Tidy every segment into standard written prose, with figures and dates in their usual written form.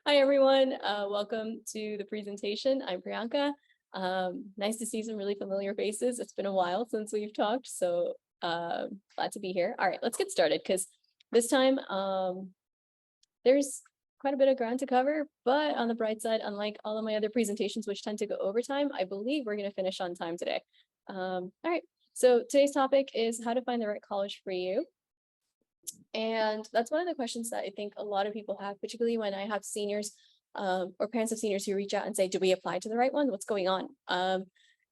Hi, everyone. Welcome to the presentation. I'm Priyanka. Nice to see some really familiar faces. It's been a while since we've talked, so glad to be here. All right, let's get started because this time there's quite a bit of ground to cover, but on the bright side, unlike all of my other presentations, which tend to go over time, I believe we're going to finish on time today. All right, so today's topic is how to find the right college for you. And that's one of the questions that I think a lot of people have, particularly when I have seniors or parents of seniors who reach out and say, do we apply to the right one? What's going on?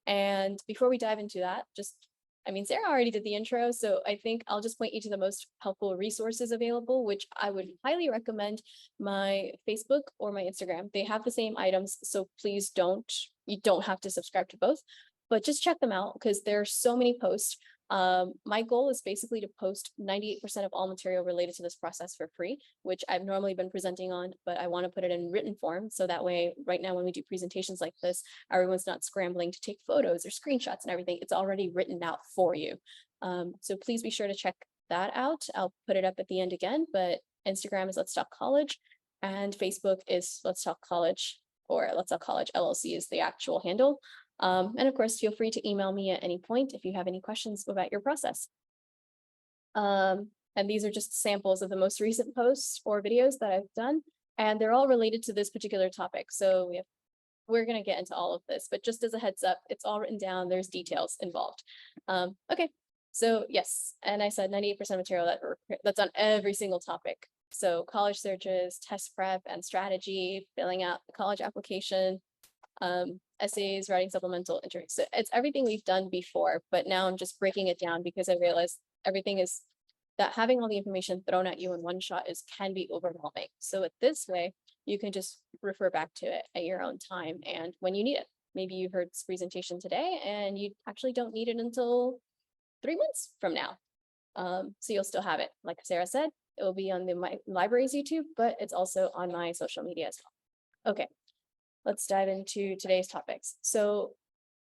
And before we dive into that, Sarah already did the intro, so I think I'll just point you to the most helpful resources available, which I would highly recommend my Facebook or my Instagram. They have the same items, so please you don't have to subscribe to both, but just check them out because there are so many posts. My goal is basically to post 98% of all material related to this process for free, which I've normally been presenting on, but I want to put it in written form. So that way, right now, when we do presentations like this, everyone's not scrambling to take photos or screenshots and everything. It's already written out for you. So please be sure to check that out. I'll put it up at the end again, but Instagram is Let's Talk College and Facebook is Let's Talk College, or Let's Talk College LLC is the actual handle. And of course, feel free to email me at any point if you have any questions about your process. And these are just samples of the most recent posts or videos that I've done, and they're all related to this particular topic. So we're going to get into all of this, but just as a heads up, it's all written down. There's details involved. Okay, so yes, and I said 98% material that's on every single topic. So college searches, test prep and strategy, filling out the college application, essays, writing supplemental interviews. So it's everything we've done before, but now I'm just breaking it down because I realized having all the information thrown at you in one shot can be overwhelming. So this way, you can just refer back to it at your own time and when you need it. Maybe you heard this presentation today and you actually don't need it until 3 months from now. So you'll still have it. Like Sarah said, it will be on my library's YouTube, but it's also on my social media as well. Okay. Let's dive into today's topics. So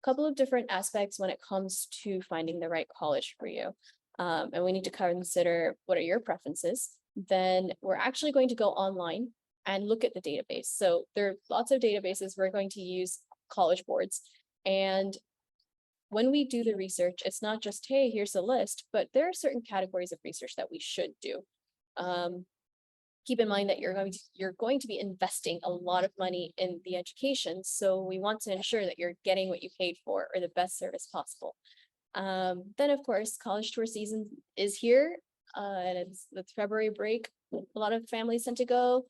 a couple of different aspects when it comes to finding the right college for you. And we need to consider what are your preferences. Then we're actually going to go online and look at the database. So there are lots of databases. We're going to use College Boards. And when we do the research, it's not just, hey, here's a list, but there are certain categories of research that we should do. Keep in mind that you're going to be investing a lot of money in the education. So we want to ensure that you're getting what you paid for or the best service possible. Then of course, college tour season is here and it's the February break. A lot of families tend to go.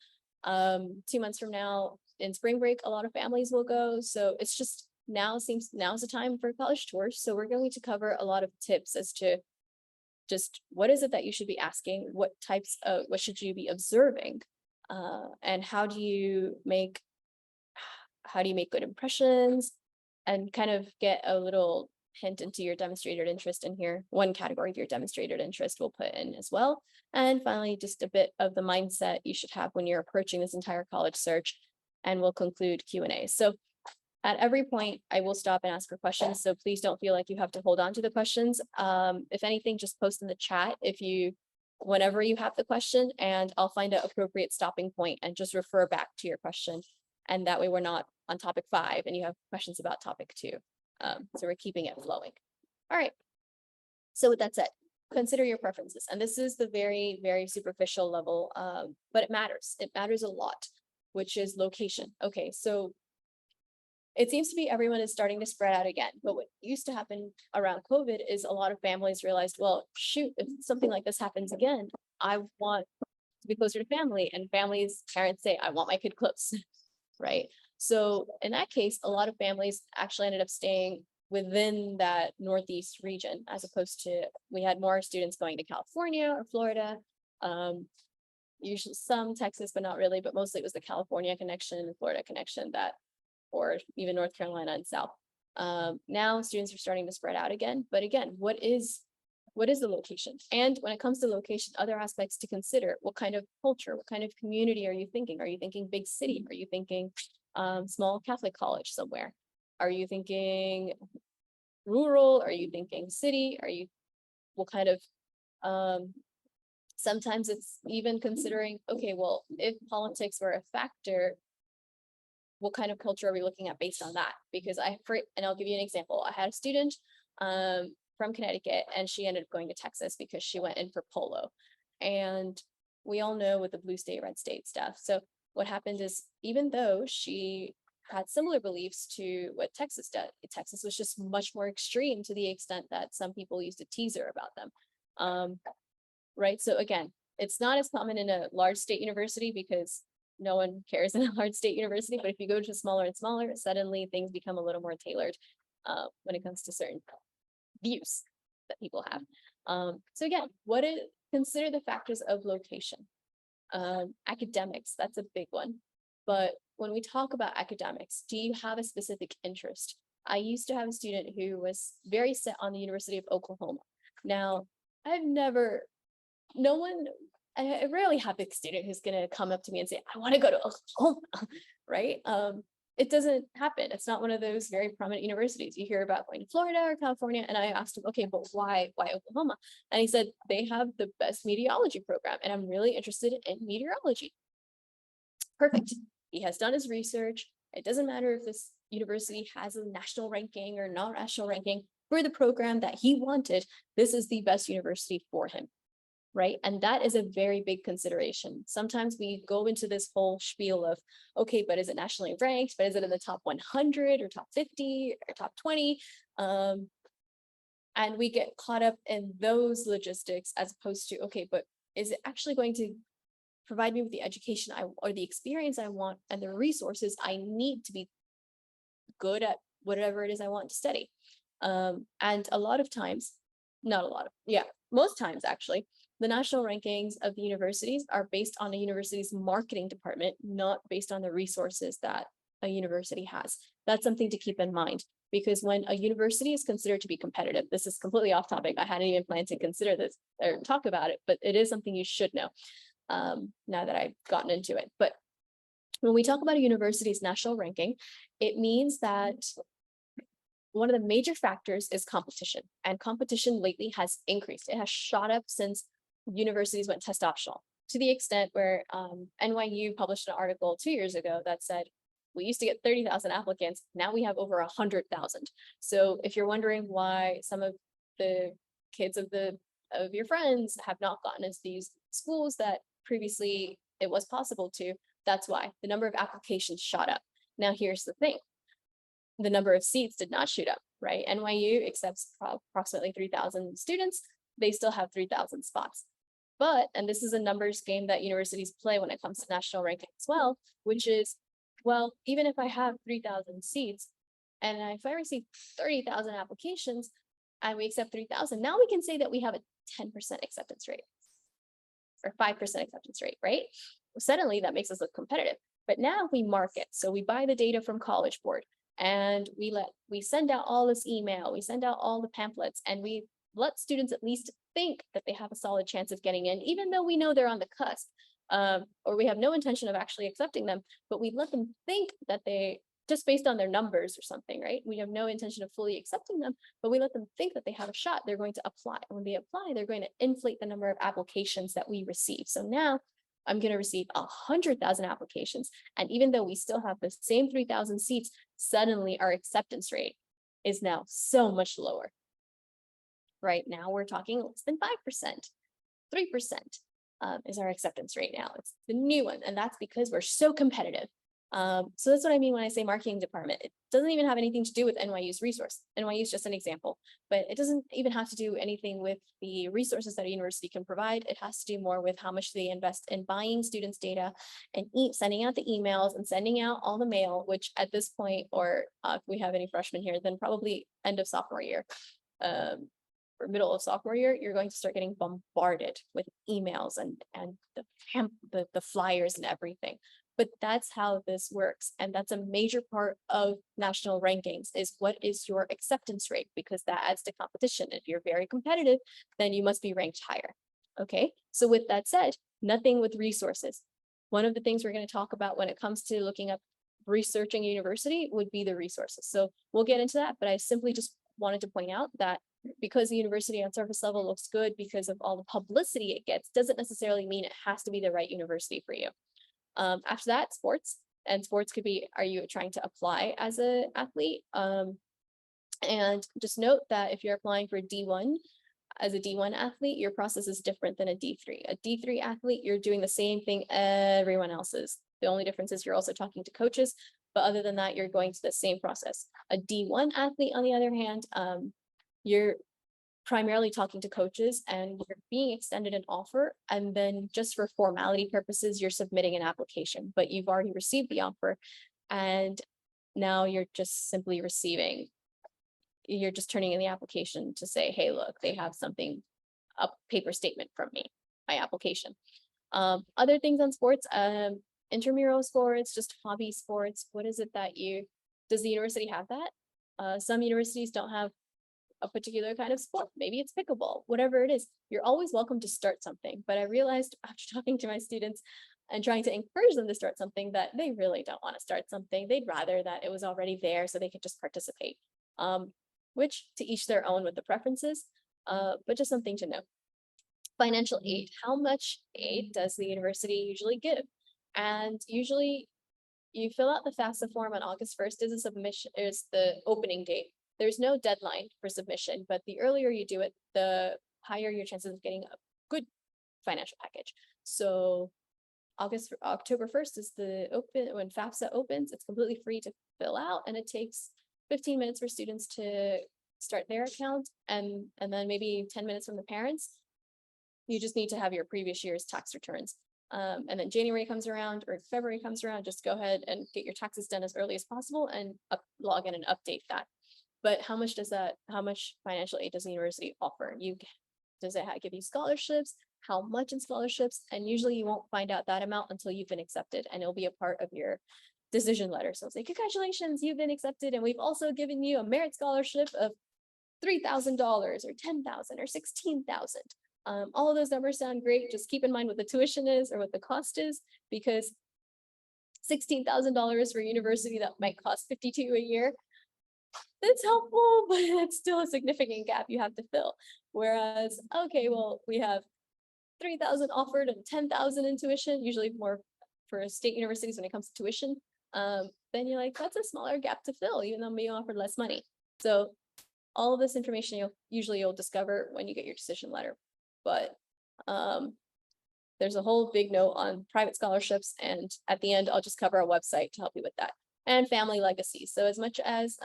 2 months from now in spring break, a lot of families will go. So it's just now's the time for college tours. So we're going to cover a lot of tips as to just what is it that you should be asking, what should you be observing, and how do you make good impressions, and kind of get a little hint into your demonstrated interest in here. One category of your demonstrated interest we'll put in as well. And finally, just a bit of the mindset you should have when you're approaching this entire college search, and we'll conclude Q&A. So at every point, I will stop and ask for questions. So please don't feel like you have to hold on to the questions. If anything, just post in the chat whenever you have the question, and I'll find an appropriate stopping point and just refer back to your question. And that way we're not on topic 5 and you have questions about topic 2. So we're keeping it flowing. All right. So with that said, consider your preferences. And this is the very, very superficial level, but it matters. It matters a lot, which is location. Okay, so it seems to be everyone is starting to spread out again. But what used to happen around COVID is a lot of families realized, well, shoot, if something like this happens again, I want to be closer to family. And parents say, I want my kid close, right? So in that case, a lot of families actually ended up staying within that Northeast region, as opposed to, we had more students going to California or Florida, usually some Texas, but not really, but mostly it was the California connection and Florida connection or even North Carolina and South. Now students are starting to spread out again. But again, what is the location? And when it comes to location, other aspects to consider: what kind of culture, what kind of community are you thinking? Are you thinking big city? Are you thinking small Catholic college somewhere? Are you thinking rural? Are you thinking city? What kind of Sometimes it's even considering, okay, well, if politics were a factor, what kind of culture are we looking at based on that? Because and I'll give you an example. I had a student from Connecticut, and she ended up going to Texas because she went in for polo. And we all know with the blue state, red state stuff. So what happened is, even though she had similar beliefs to what Texas did, Texas was just much more extreme, to the extent that some people used to tease her about them. Right. So again, it's not as common in a large state university because no one cares in a large state university. But if you go to smaller and smaller, suddenly things become a little more tailored when it comes to certain views that people have. So again, consider the factors of location. Academics, that's a big one. But when we talk about academics, do you have a specific interest? I used to have a student who was very set on the University of Oklahoma. Now, I rarely have a student who's going to come up to me and say, I want to go to Oklahoma, right? It doesn't happen. It's not one of those very prominent universities. You hear about going to Florida or California. And I asked him, okay, but why Oklahoma? And he said, they have the best meteorology program, and I'm really interested in meteorology. Perfect. He has done his research. It doesn't matter if this university has a national ranking or not national ranking. For the program that he wanted, this is the best university for him. Right. And that is a very big consideration. Sometimes we go into this whole spiel of, okay, but is it nationally ranked? But is it in the top 100 or top 50 or top 20? And we get caught up in those logistics, as opposed to, okay, but is it actually going to provide me with the education or the experience I want and the resources I need to be good at whatever it is I want to study? And a lot of times, not a lot of, yeah, most times actually, the national rankings of the universities are based on a university's marketing department, not based on the resources that a university has. That's something to keep in mind, because when a university is considered to be competitive, this is completely off topic. I hadn't even planned to consider this or talk about it, but it is something you should know now that I've gotten into it. But when we talk about a university's national ranking, it means that one of the major factors is competition, and competition lately has increased. It has shot up since universities went test optional, to the extent where NYU published an article 2 years ago that said, we used to get 30,000 applicants. Now we have over 100,000. So if you're wondering why some of the kids of your friends have not gotten into these schools that previously it was possible to, that's why the number of applications shot up. Now, here's the thing. The number of seats did not shoot up, right? NYU accepts approximately 3,000 students. They still have 3,000 spots. But, and this is a numbers game that universities play when it comes to national ranking as well, which is, well, even if I have 3,000 seats, and if I receive 30,000 applications and we accept 3,000, now we can say that we have a 10% acceptance rate or 5% acceptance rate, right? Suddenly that makes us look competitive. But now we market. So we buy the data from College Board, and we send out all this email, we send out all the pamphlets, and we let students at least think that they have a solid chance of getting in, even though we know they're on the cusp, or we have no intention of actually accepting them, but we let them think that they, just based on their numbers or something, right? We have no intention of fully accepting them, but we let them think that they have a shot. They're going to apply. And when they apply, they're going to inflate the number of applications that we receive. So now I'm going to receive 100,000 applications. And even though we still have the same 3,000 seats, suddenly our acceptance rate is now so much lower. Right now, we're talking less than 5%, 3% is our acceptance rate now. It's the new one, and that's because we're so competitive. So that's what I mean when I say marketing department. It doesn't even have anything to do with NYU's resource. NYU is just an example, but it doesn't even have to do anything with the resources that a university can provide. It has to do more with how much they invest in buying students' data and sending out the emails and sending out all the mail, which at this point, or if we have any freshmen here, then probably end of sophomore year. Or middle of sophomore year, you're going to start getting bombarded with emails and the flyers and everything. But that's how this works. And that's a major part of national rankings, is what is your acceptance rate, because that adds to competition. If you're very competitive, then you must be ranked higher. Okay, so with that said, nothing with resources. One of the things we're going to talk about when it comes to looking up researching a university would be the resources. So we'll get into that, but I simply just wanted to point out that because the university on surface level looks good because of all the publicity it gets, doesn't necessarily mean it has to be the right university for you. After that, sports. And sports could be, are you trying to apply as an athlete? And just note that if you're applying for D1, as a D1 athlete, your process is different than a D3. A D3 athlete, you're doing the same thing everyone else is. The only difference is you're also talking to coaches, but other than that, you're going to the same process. A D1 athlete, on the other hand, you're primarily talking to coaches and you're being extended an offer. And then just for formality purposes, you're submitting an application, but you've already received the offer. And now you're just simply you're just turning in the application to say, hey, look, they have something, a paper statement from me, my application. Other things on sports, intramural sports, just hobby sports. What is it that does the university have that? Some universities don't have a particular kind of sport. Maybe it's pickleball, whatever it is. You're always welcome to start something. But I realized after talking to my students and trying to encourage them to start something that they really don't want to start something. They'd rather that it was already there so they could just participate. Which to each their own with the preferences, but just something to know. Financial aid. How much aid does the university usually give? And usually you fill out the FAFSA form on August 1st is the opening date. There's no deadline for submission, but the earlier you do it, the higher your chances of getting a good financial package. So October 1st is when FAFSA opens. It's completely free to fill out, and it takes 15 minutes for students to start their account, and then maybe 10 minutes from the parents. You just need to have your previous year's tax returns. And then January comes around or February comes around, just go ahead and get your taxes done as early as possible and log in and update that. But how much financial aid does the university offer? Does it give you scholarships? How much in scholarships? And usually you won't find out that amount until you've been accepted, and it'll be a part of your decision letter. So say, congratulations, you've been accepted, and we've also given you a merit scholarship of $3,000 or $10,000 or $16,000. All of those numbers sound great. Just keep in mind what the tuition is or what the cost is, because $16,000 for a university that might cost $52,000 a year, that's helpful, but it's still a significant gap you have to fill. Whereas, okay, well, we have $3,000 offered and $10,000 in tuition, usually more for state universities when it comes to tuition. Then you're like, that's a smaller gap to fill, even though we offered less money. So all of this information you'll discover when you get your decision letter. But there's a whole big note on private scholarships, and at the end, I'll just cover our website to help you with that. And family legacy. So as much as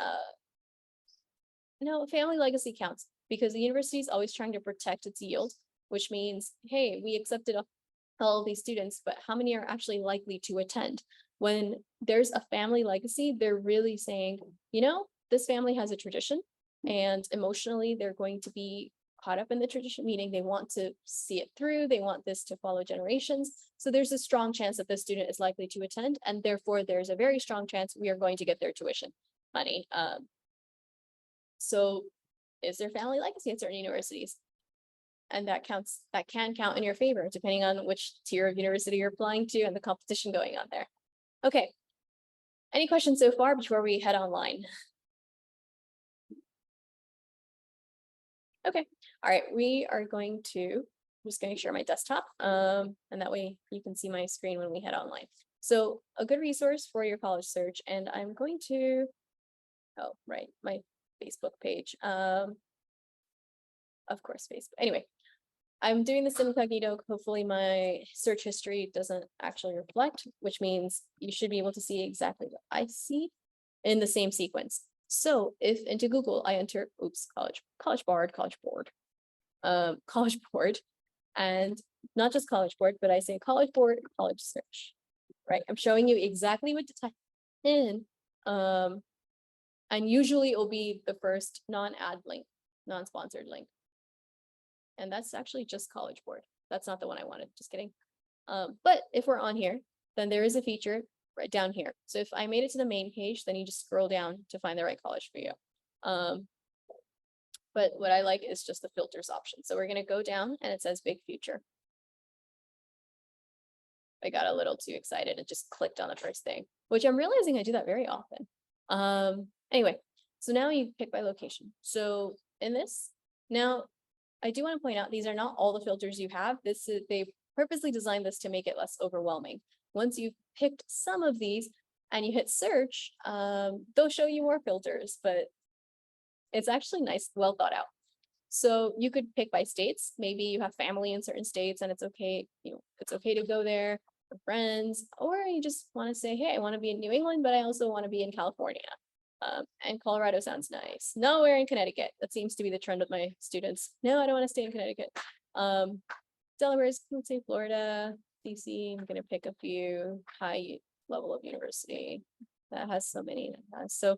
family legacy counts, because the university is always trying to protect its yield, which means, hey, we accepted all of these students, but how many are actually likely to attend? When there's a family legacy, they're really saying, this family has a tradition, and emotionally they're going to be caught up in the tradition, meaning they want to see it through, they want this to follow generations. So there's a strong chance that the student is likely to attend, and therefore there's a very strong chance we are going to get their tuition money. So is there family legacy at certain universities? And that can count in your favor, depending on which tier of university you're applying to and the competition going on there. Okay. Any questions so far before we head online? Okay. All right. I'm just going to share my desktop, and that way you can see my screen when we head online. So a good resource for your college search, and I'm going to, my Facebook page. Of course, Facebook. Anyway, I'm doing this incognito. Hopefully my search history doesn't actually reflect, which means you should be able to see exactly what I see in the same sequence. So if into Google I enter, college board, and not just college board, but I say college board, college search, right? I'm showing you exactly what to type in. And usually it will be the first non-ad link, non-sponsored link. And that's actually just College Board. That's not the one I wanted, just kidding. But if we're on here, then there is a feature right down here. So if I made it to the main page, then you just scroll down to find the right college for you. But what I like is just the filters option. So we're gonna go down and it says Big Future. I got a little too excited and just clicked on the first thing, which I'm realizing I do that very often. Anyway, so now you pick by location. So in this, Now, I do want to point out, these are not all the filters you have. They purposely designed this to make it less overwhelming. Once you've picked some of these and you hit search, they'll show you more filters, but it's actually nice, well thought out. So you could pick by states. Maybe you have family in certain states and it's okay, it's okay to go there for friends, or you just want to say, hey, I want to be in New England, but I also want to be in California. And Colorado sounds nice. Nowhere in Connecticut. That seems to be the trend with my students. No, I don't want to stay in Connecticut. Delaware's, let's say Florida, DC. I'm going to pick a few high level of university that has so many. So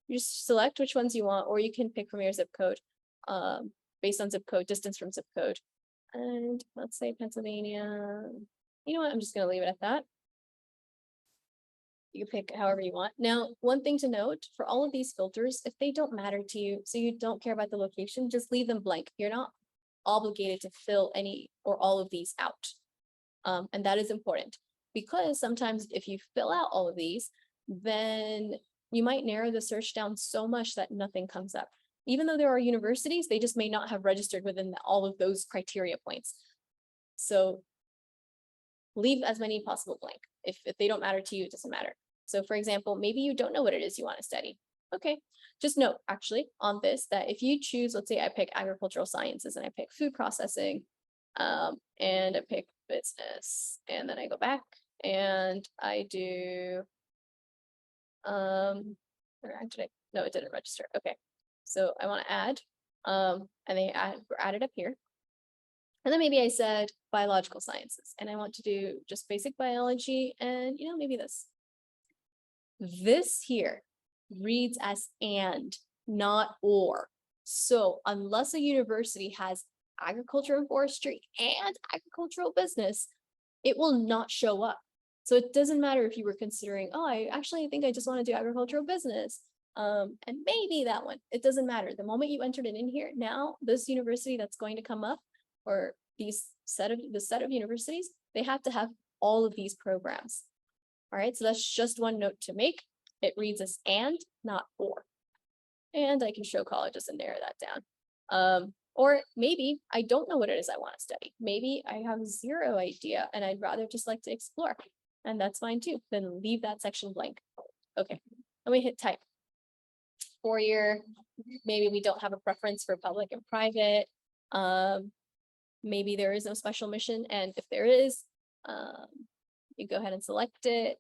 you just select which ones you want, or you can pick from your zip code, based on zip code, distance from zip code. And let's say Pennsylvania. You know what? I'm just going to leave it at that. You can pick however you want. Now, one thing to note for all of these filters, if they don't matter to you, so you don't care about the location, just leave them blank. You're not obligated to fill any or all of these out. And that is important, because sometimes if you fill out all of these, then you might narrow the search down so much that nothing comes up. Even though there are universities, they just may not have registered within all of those criteria points. So leave as many possible blank. If they don't matter to you, it doesn't matter. So for example, maybe you don't know what it is you want to study. Okay, just note actually on this that if you choose, let's say I pick agricultural sciences and I pick food processing, and I pick business, and then I go back and I do, or actually, no, it didn't register. Okay, so I want to add, and they were added up here. And then maybe I said biological sciences, and I want to do just basic biology, and maybe this. This here reads as and, not or. So unless a university has agriculture and forestry and agricultural business, it will not show up. So it doesn't matter if you were considering, oh, I think I just want to do agricultural business. And maybe that one, it doesn't matter. The moment you entered it in here, now this university that's going to come up, or the set of universities, they have to have all of these programs. All right, so that's just one note to make. It reads as and, not or. And I can show colleges and narrow that down. Or maybe I don't know what it is I want to study. Maybe I have zero idea and I'd rather just like to explore. And that's fine too. Then leave that section blank. Okay, let me hit type. 4-year, maybe we don't have a preference for public and private. Maybe there is no special mission. And if there is, you go ahead and select it.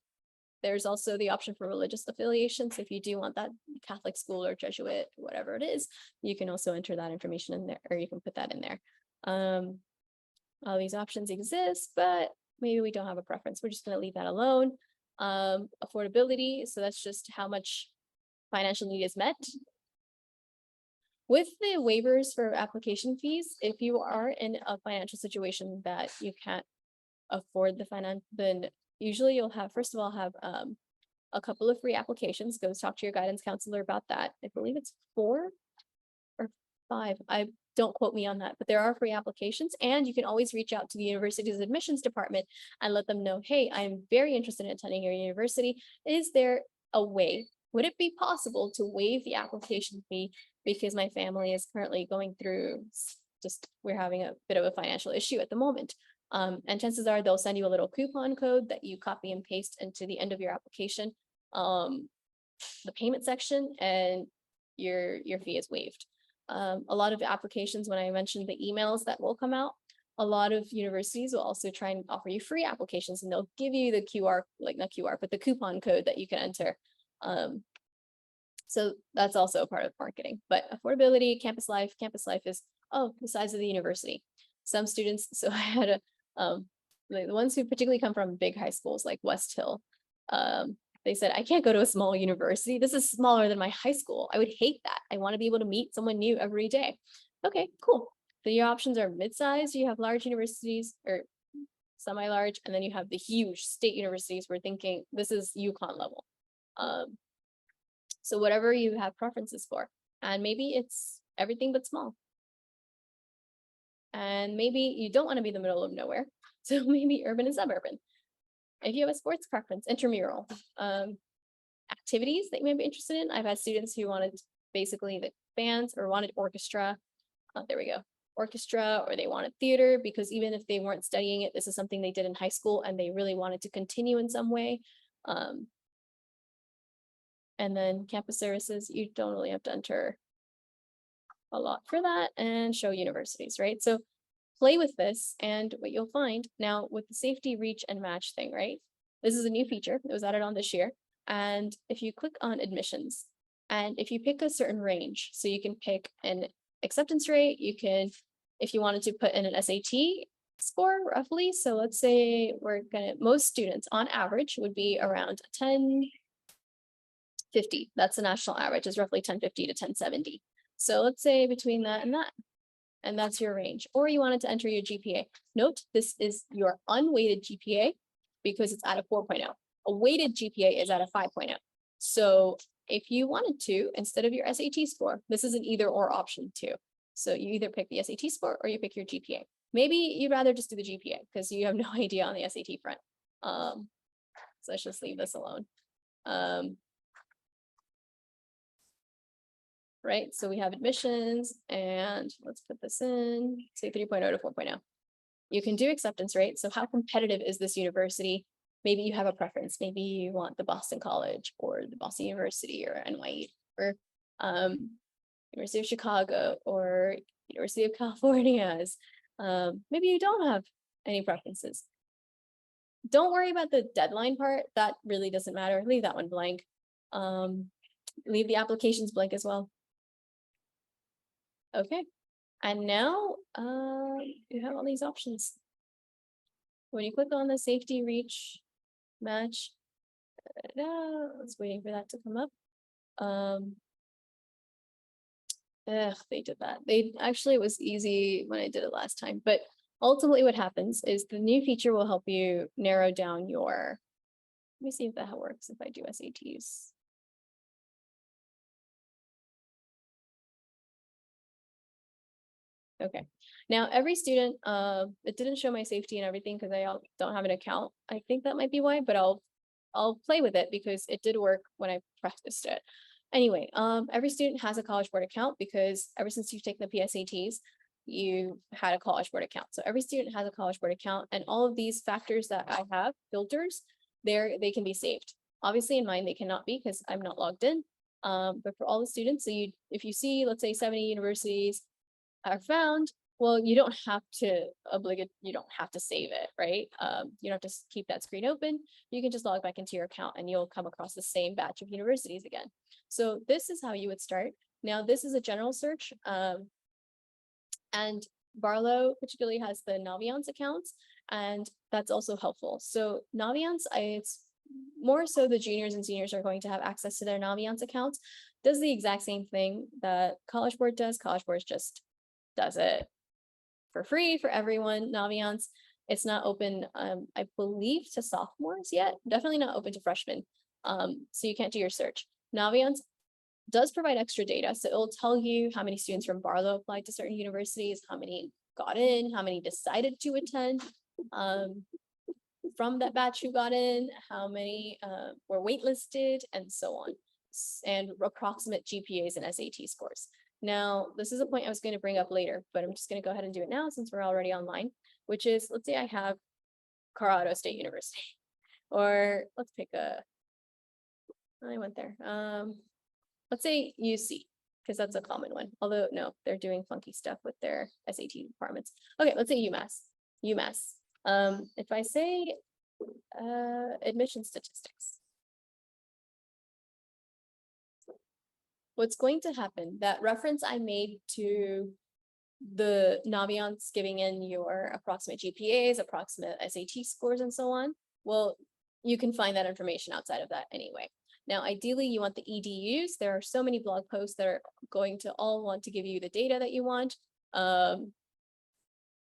There's also the option for religious affiliation. So if you do want that Catholic school or Jesuit, whatever it is, you can also enter that information in there, or you can put that in there. All these options exist, but maybe we don't have a preference. We're just going to leave that alone. Affordability. So that's just how much financial need is met. With the waivers for application fees, if you are in a financial situation that you can't afford the finance, then usually you'll have, first of all, have a couple of free applications. Go talk to your guidance counselor about that. I believe it's 4 or 5. Don't quote me on that, but there are free applications, and you can always reach out to the university's admissions department and let them know, hey, I'm very interested in attending your university. Is there a way? Would it be possible to waive the application fee because my family is currently going through we're having a bit of a financial issue at the moment. And chances are they'll send you a little coupon code that you copy and paste into the end of your application, the payment section, and your fee is waived. A lot of applications, when I mentioned the emails that will come out, a lot of universities will also try and offer you free applications, and they'll give you the QR, like not QR, but the coupon code that you can enter. So that's also a part of marketing. But affordability, campus life is, the size of the university. Some students, so I had the ones who particularly come from big high schools like West Hill, they said, I can't go to a small university. This is smaller than my high school. I would hate that. I want to be able to meet someone new every day. Okay, cool. So your options are mid-sized, you have large universities or semi-large, and then you have the huge state universities. We're thinking this is UConn level. So whatever you have preferences for, and maybe it's everything but small. And maybe you don't want to be in the middle of nowhere. So maybe urban and suburban. If you have a sports preference, intramural, activities that you may be interested in. I've had students who wanted basically the bands or wanted orchestra. there we go, orchestra, or they wanted theater, because even if they weren't studying it, this is something they did in high school and they really wanted to continue in some way. And then campus services, you don't really have to enter a lot for that, and show universities, right? So play with this, and what you'll find now with the safety, reach, and match thing, right? This is a new feature that was added on this year. And if you click on admissions, and if you pick a certain range, so you can pick an acceptance rate, you can, if you wanted to put in an SAT score roughly. So let's say most students on average would be around 1050. That's the national average, is roughly 1050 to 1070. So let's say between that, and that's your range. Or you wanted to enter your GPA. Note, this is your unweighted GPA because it's at a 4.0. A weighted GPA is at a 5.0. So if you wanted to, instead of your SAT score, this is an either or option too. So you either pick the SAT score or you pick your GPA. Maybe you'd rather just do the GPA because you have no idea on the SAT front. So let's just leave this alone. Right, so we have admissions, and let's put this in, say 3.0 to 4.0. You can do acceptance rate. So how competitive is this university? Maybe you have a preference. Maybe you want the Boston College or the Boston University or NYU or University of Chicago or University of California's. Maybe you don't have any preferences. Don't worry about the deadline part. That really doesn't matter. Leave that one blank. Leave the applications blank as well. Okay, and now you have all these options. When you click on the safety, reach, match, it's waiting for that to come up. They did that. They actually, it was easy when I did it last time, but ultimately what happens is the new feature will help you narrow down your, let me see if that works if I do SATs. Okay, now every student, it didn't show my safety and everything because I don't have an account. I think that might be why, but I'll play with it because it did work when I practiced it. Anyway, every student has a College Board account because ever since you've taken the PSATs, you had a College Board account. So every student has a College Board account, and all of these factors that I have, filters, they can be saved. Obviously in mine, they cannot be because I'm not logged in. But for all the students, so if you see, let's say 70 universities are found, well, you don't have to save it, right? You don't have to keep that screen open. You can just log back into your account and you'll come across the same batch of universities again. So this is how you would start. Now, this is a general search. And Barlow particularly has the Naviance accounts, and that's also helpful. So Naviance, it's more so the juniors and seniors are going to have access to their Naviance accounts. Does the exact same thing that College Board does. College Board just does it for free for everyone. Naviance, it's not open, I believe, to sophomores yet. Definitely not open to freshmen. So you can't do your search. Naviance does provide extra data. So it'll tell you how many students from Barlow applied to certain universities, how many got in, how many decided to attend from that batch who got in, how many were waitlisted, and so on, and approximate GPAs and SAT scores. Now, this is a point I was going to bring up later, but I'm just going to go ahead and do it now since we're already online, which is, let's say I have Colorado State University, or let's pick I went there. Let's say UC, because that's a common one. Although, no, they're doing funky stuff with their SAT requirements. Okay, let's say UMass. If I say admission statistics, what's going to happen, that reference I made to the Naviance giving in your approximate GPAs, approximate SAT scores, and so on, well, you can find that information outside of that anyway. Now, ideally, you want the EDUs. There are so many blog posts that are going to all want to give you the data that you want,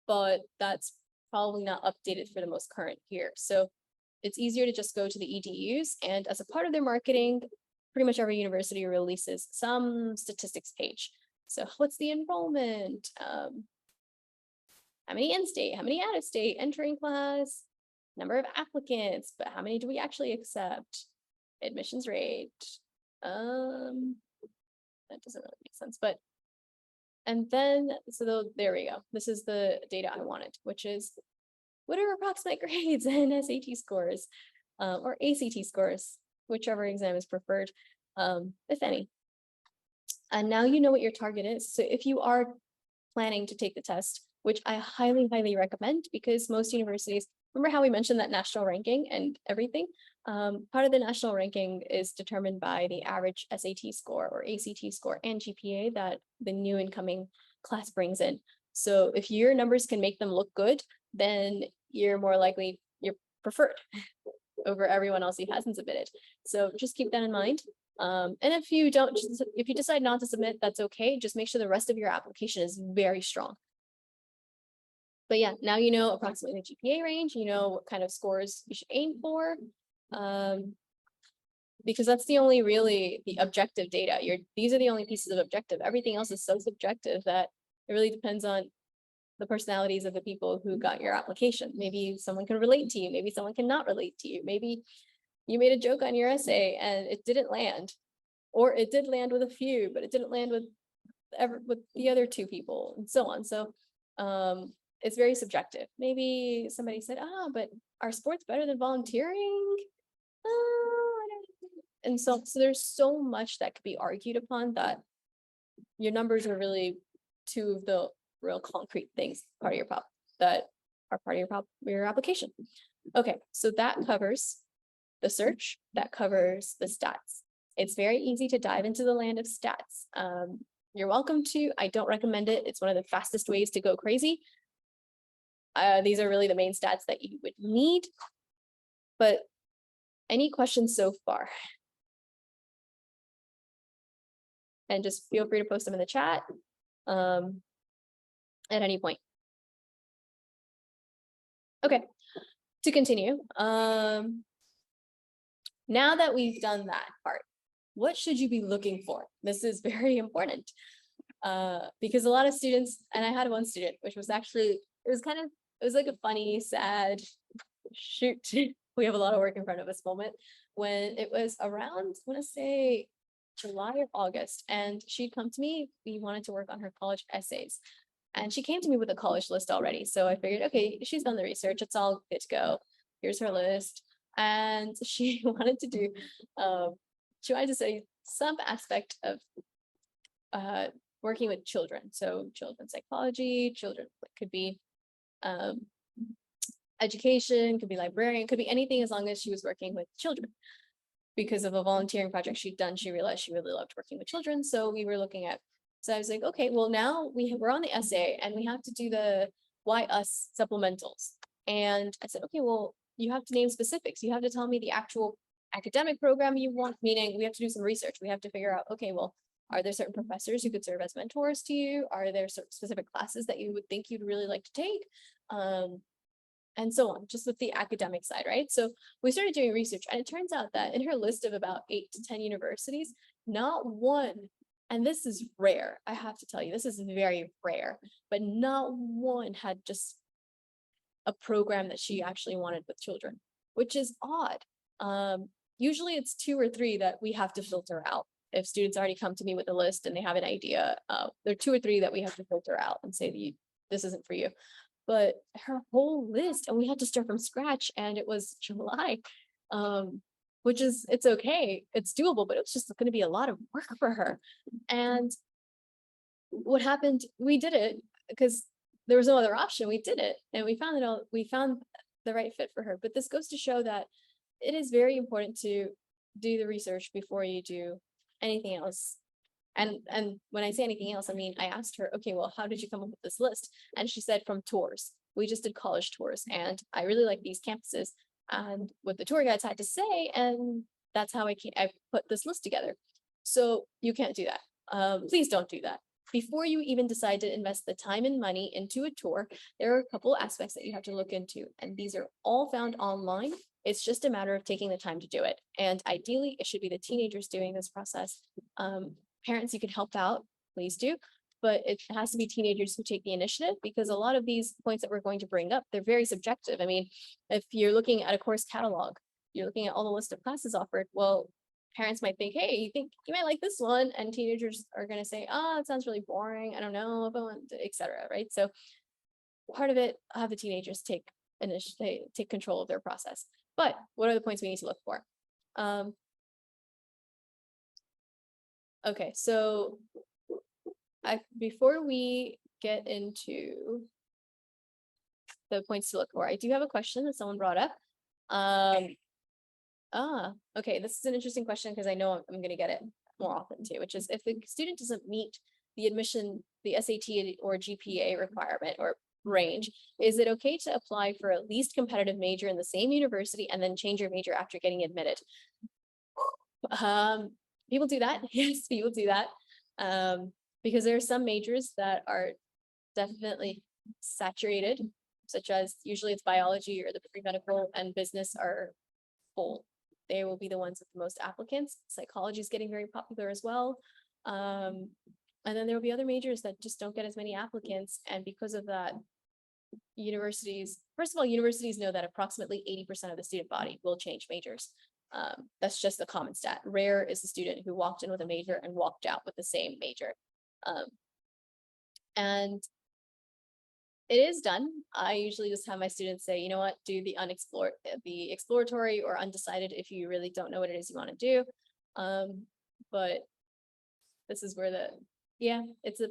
but that's probably not updated for the most current year. So it's easier to just go to the EDUs, and as a part of their marketing, pretty much every university releases some statistics page. So what's the enrollment? How many in-state, how many out-of-state, entering class, number of applicants, but how many do we actually accept? Admissions rate. That doesn't really make sense, but And then, there we go. This is the data I wanted, which is what are approximate grades and SAT scores, or ACT scores, whichever exam is preferred, if any. And now you know what your target is. So if you are planning to take the test, which I highly, highly recommend, because most universities, remember how we mentioned that national ranking and everything? Part of the national ranking is determined by the average SAT score or ACT score and GPA that the new incoming class brings in. So if your numbers can make them look good, then you're more likely, you're preferred over everyone else who hasn't submitted. So just keep that in mind. And if you decide not to submit, that's okay. Just make sure the rest of your application is very strong. But yeah, now you know approximately the GPA range, you know what kind of scores you should aim for. Because that's the only really the objective data. These are the only pieces of objective. Everything else is so subjective that it really depends on the personalities of the people who got your application. Maybe someone can relate to you, maybe someone cannot relate to you. Maybe you made a joke on your essay and it didn't land, or it did land with a few, but it didn't land with the other two people, and so on. So it's very subjective. Maybe somebody said, but are sports better than volunteering? And so there's so much that could be argued upon that your numbers are really two of the real concrete things part of your that are part of your application. Okay, so that covers the search, that covers the stats. It's very easy to dive into the land of stats. You're welcome to. I don't recommend it. It's one of the fastest ways to go crazy. These are really the main stats that you would need. But any questions so far? And just feel free to post them in the chat at any point. Okay, to continue. Now that we've done that part, what should you be looking for? This is very important because a lot of students, and I had one student, which was actually, it was like a funny, sad, shoot, we have a lot of work in front of us moment, when it was around, I want to say July or August, and she'd come to me, we wanted to work on her college essays. And she came to me with a college list already. So I figured, okay, she's done the research, it's all good to go. Here's her list. And she wanted to do, she wanted to study some aspect of working with children. So children's psychology, children could be education, could be librarian, could be anything as long as she was working with children. Because of a volunteering project she'd done, she realized she really loved working with children. So we were looking at, so I was like, okay, well now we're on the essay and we have to do the why us supplementals. And I said, okay, well, you have to name specifics. You have to tell me the actual academic program you want, meaning we have to do some research. We have to figure out, okay, well, are there certain professors who could serve as mentors to you? Are there certain specific classes that you would think you'd really like to take? And so on, just with the academic side, right? So we started doing research, and it turns out that in her list of about 8 to 10 universities, not one, and this is rare, I have to tell you, this is very rare, but not one had just a program that she actually wanted with children, which is odd. Usually it's 2 or 3 that we have to filter out. If students already come to me with a list and they have an idea, there are 2 or 3 that we have to filter out and say, this isn't for you. But her whole list, and we had to start from scratch, and it was July, which is, it's okay, it's doable, but it's just going to be a lot of work for her. And what happened, we did it because there was no other option. We did it, and we found the right fit for her. But this goes to show that it is very important to do the research before you do anything else. And when I say anything else, I mean, I asked her, okay, well, how did you come up with this list? And she said, from tours. We just did college tours, and I really like these campuses and what the tour guides had to say, and that's how I put this list together. So you can't do that. Please don't do that. Before you even decide to invest the time and money into a tour, there are a couple aspects that you have to look into, and these are all found online. It's just a matter of taking the time to do it. And ideally, it should be the teenagers doing this process. Parents, you can help out, please do, but it has to be teenagers who take the initiative, because a lot of these points that we're going to bring up, they're very subjective. I mean, if you're looking at a course catalog, you're looking at all the list of classes offered, well, parents might think, hey, you think you might like this one, and teenagers are going to say, oh, it sounds really boring. I don't know if I want to, etc. Right? So part of it, have the teenagers take control of their process. But what are the points we need to look for? Okay, so before we get into the points to look for, I do have a question that someone brought up. Okay, this is an interesting question because I know I'm going to get it more often too, which is if the student doesn't meet the admission, the SAT or GPA requirement or range, is it okay to apply for a least competitive major in the same university and then change your major after getting admitted? People do that. Yes, people do that. Because there are some majors that are definitely saturated, such as usually it's biology or the pre-medical, and business are full. They will be the ones with the most applicants. Psychology is getting very popular as well. And then there will be other majors that just don't get as many applicants. And because of that, universities, first of all, universities know that approximately 80% of the student body will change majors. That's just a common stat. Rare is the student who walked in with a major and walked out with the same major. And it is done. I usually just have my students say, you know what, do the exploratory or undecided if you really don't know what it is you want to do. But this is where it's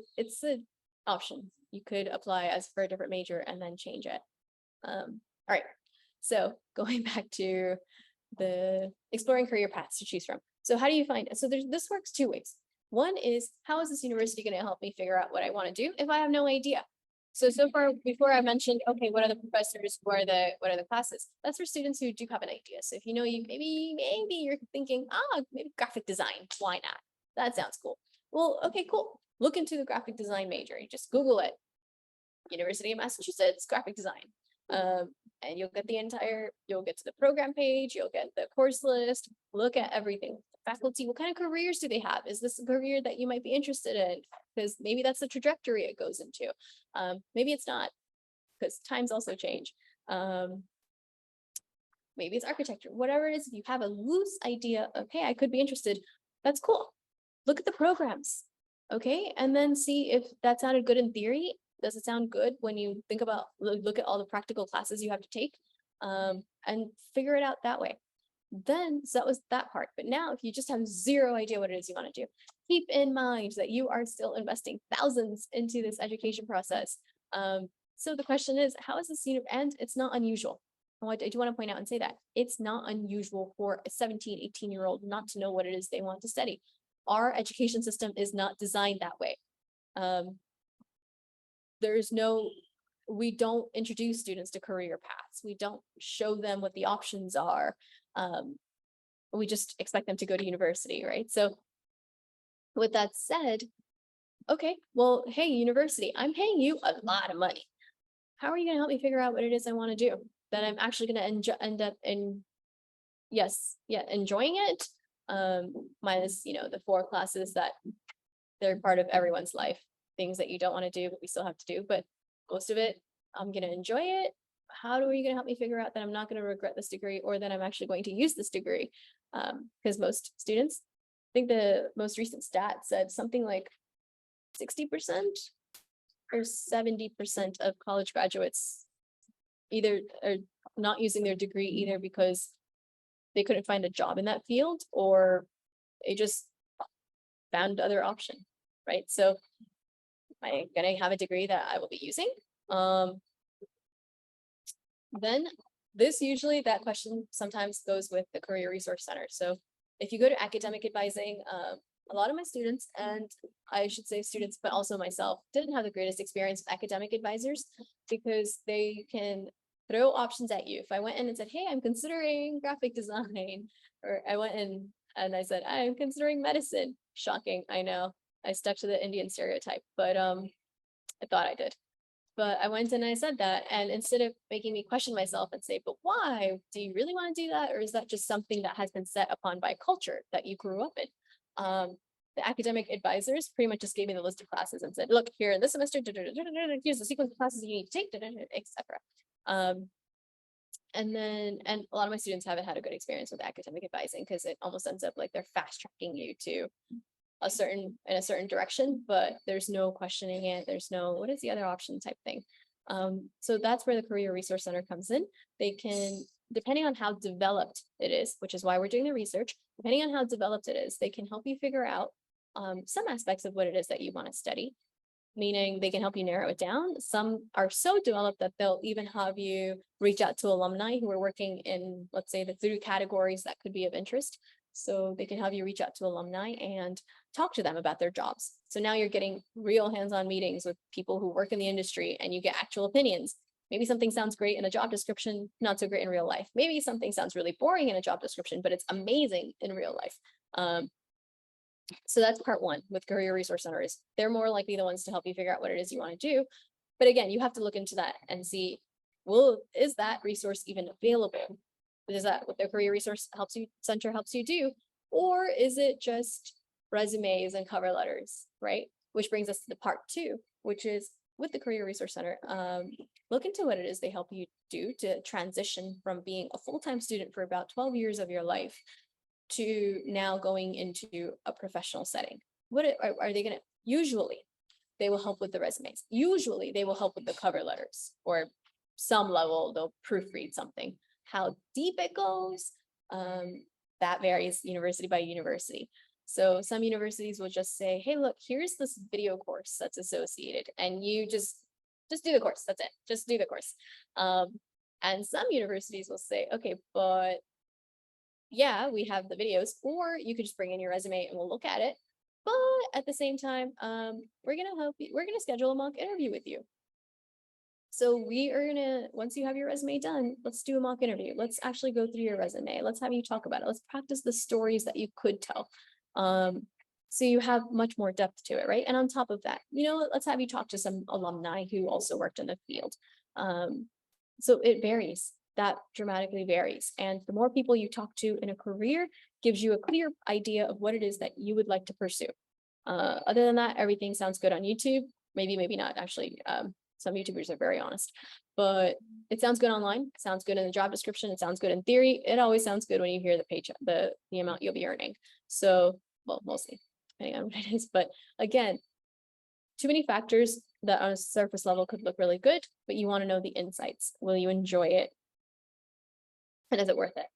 an option. You could apply as for a different major and then change it. All right. So going back to the exploring career paths to choose from. So how do you find it? So this works two ways. One is, how is this university going to help me figure out what I want to do if I have no idea? So far, before I mentioned, okay, what are the professors, what are the classes? That's for students who do have an idea. So if you know, maybe you're thinking, maybe graphic design, why not? That sounds cool. Well, okay, cool. Look into the graphic design major. You just Google it. University of Massachusetts, graphic design. And you'll get to the program page, you'll get the course list, look at everything. Faculty, what kind of careers do they have? Is this a career that you might be interested in? Because maybe that's the trajectory it goes into. Maybe it's not, because times also change. Maybe it's architecture, whatever it is. If you have a loose idea of, hey, I could be interested, that's cool. Look at the programs, okay? And then see if that sounded good in theory. Does it sound good when you think about, look at all the practical classes you have to take, and figure it out that way. Then, so that was that part. But now if you just have zero idea what it is you want to do, keep in mind that you are still investing thousands into this education process. So the question is, how is this, and it's not unusual. I do want to point out and say that it's not unusual for a 17, 18-year-old not to know what it is they want to study. Our education system is not designed that way. We don't introduce students to career paths. We don't show them what the options are. We just expect them to go to university, right? So with that said, okay, well, hey, university, I'm paying you a lot of money. How are you going to help me figure out what it is I want to do? That I'm actually going to end up enjoying it. Minus, the 4 classes that they're part of everyone's life, things that you don't want to do, but we still have to do. But most of it, I'm going to enjoy it. How are you going to help me figure out that I'm not going to regret this degree, or that I'm actually going to use this degree? Because most students, I think the most recent stat said something like 60% or 70% of college graduates either are not using their degree either because they couldn't find a job in that field, or they just found other option, right? So am I going to have a degree that I will be using? Then that question sometimes goes with the Career Resource Center. So if you go to academic advising, a lot of my students, and I should say students, but also myself, didn't have the greatest experience with academic advisors because they can throw options at you. If I went in and said, hey, I'm considering graphic design, or I went in and I said, I'm considering medicine. Shocking, I know. I stuck to the Indian stereotype, but I thought I did. But I went and I said that, and instead of making me question myself and say, but why? Do you really want to do that? Or is that just something that has been set upon by culture that you grew up in? The academic advisors pretty much just gave me the list of classes and said, look, here in this semester, here's the sequence of classes you need to take, etc. And a lot of my students haven't had a good experience with academic advising because it almost ends up like they're fast tracking you to in a certain direction, but there's no questioning it. There's no, what is the other option type thing. So that's where the Career Resource Center comes in. They can, depending on how developed it is, which is why we're doing the research, depending on how developed it is, they can help you figure out some aspects of what it is that you want to study, meaning they can help you narrow it down. Some are so developed that they'll even have you reach out to alumni who are working in, let's say, the 3 categories that could be of interest. So they can have you reach out to alumni and talk to them about their jobs. So now you're getting real hands-on meetings with people who work in the industry and you get actual opinions. Maybe something sounds great in a job description, not so great in real life. Maybe something sounds really boring in a job description, but it's amazing in real life. So that's part 1 with Career Resource Centers. They're more likely the ones to help you figure out what it is you want to do. But again, you have to look into that and see, well, is that resource even available? Is that what the Career Resource Center helps you do? Or is it just resumes and cover letters, right? Which brings us to the part 2, which is with the Career Resource Center, look into what it is they help you do to transition from being a full-time student for about 12 years of your life to now going into a professional setting. What are they going to, usually they will help with the resumes. Usually they will help with the cover letters, or some level they'll proofread something. How deep it goes, that varies university by university. So some universities will just say, hey, look, here's this video course that's associated, and you just do the course. That's it. Just do the course. And some universities will say, okay, but yeah, we have the videos, or you could just bring in your resume and we'll look at it. But at the same time, we're gonna help you. We're gonna schedule a mock interview with you. So we are gonna, once you have your resume done, let's do a mock interview. Let's actually go through your resume. Let's have you talk about it. Let's practice the stories that you could tell. So you have much more depth to it, right? And on top of that, let's have you talk to some alumni who also worked in the field. So it varies. That dramatically varies. And the more people you talk to in a career gives you a clear idea of what it is that you would like to pursue. Other than that, everything sounds good on YouTube. Maybe not. Actually, some YouTubers are very honest, but it sounds good online. It sounds good in the job description. It sounds good in theory. It always sounds good when you hear the paycheck, the amount you'll be earning. So, well, mostly depending on what it is. But again, too many factors that on a surface level could look really good, but you want to know the insights. Will you enjoy it? And is it worth it?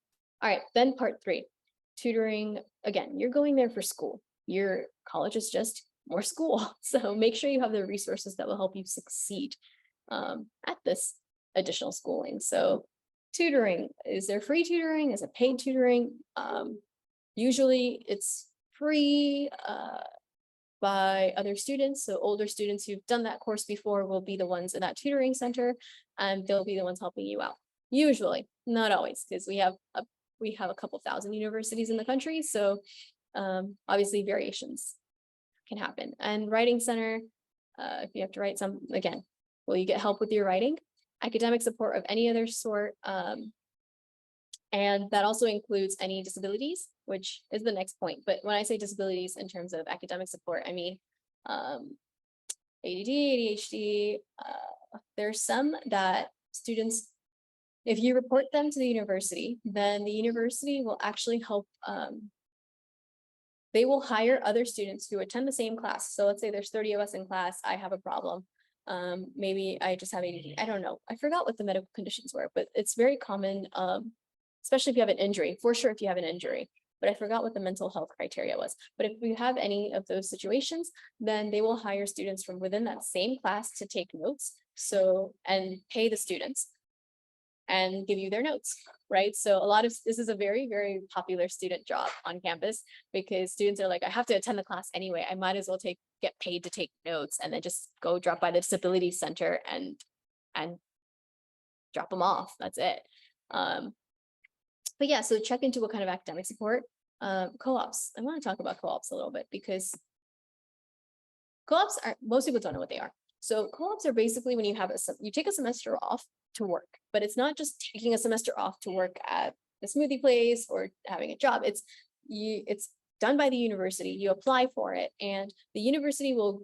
All right, then part 3, tutoring. Again, you're going there for school. Your college is just more school. So make sure you have the resources that will help you succeed at this additional schooling. So tutoring, is there free tutoring? Is it paid tutoring? Usually it's free by other students. So older students who've done that course before will be the ones in that tutoring center, and they'll be the ones helping you out. Usually, not always, because we have a couple thousand universities in the country. So obviously variations can happen. And writing center, if you have to write some, again, will you get help with your writing? Academic support of any other sort. And that also includes any disabilities, which is the next point. But when I say disabilities in terms of academic support, I mean ADD, ADHD. There's some that students, if you report them to the university, then the university will actually help. They will hire other students who attend the same class. So let's say there's 30 of us in class. I have a problem. Maybe I just have ADD. I don't know. I forgot what the medical conditions were, but it's very common, especially if you have an injury, for sure if you have an injury. But I forgot what the mental health criteria was. But if you have any of those situations, then they will hire students from within that same class to take notes. And pay the students and give you their notes, right? So this is a very, very popular student job on campus, because students are like, I have to attend the class anyway. I might as well get paid to take notes, and then just go drop by the disability center and drop them off. That's it. But yeah, so check into what kind of academic support. Co-ops. I want to talk about co-ops a little bit, because co-ops most people don't know what they are. So co-ops are basically when you take a semester off to work, but it's not just taking a semester off to work at the smoothie place or having a job. It's done by the university. You apply for it, and the university will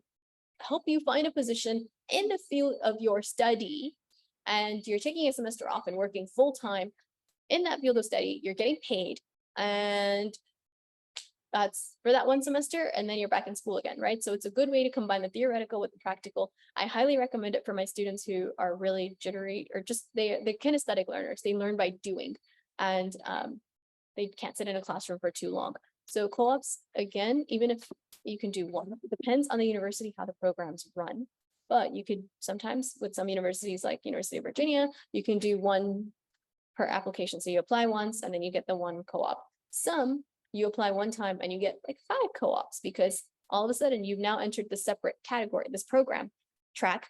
help you find a position in the field of your study and you're taking a semester off and working full time in that field of study, you're getting paid, and that's for that one semester, and then you're back in school again, right? So it's a good way to combine the theoretical with the practical. I highly recommend it for my students who are really jittery, or just they're kinesthetic learners. They learn by doing, and they can't sit in a classroom for too long. So co-ops, again, even if you can do one, it depends on the university how the programs run. But you could sometimes, with some universities like University of Virginia, you can do one per application. So you apply once and then you get the one co-op. Some you apply one time and you get like 5 co-ops, because all of a sudden you've now entered the separate category, this program track.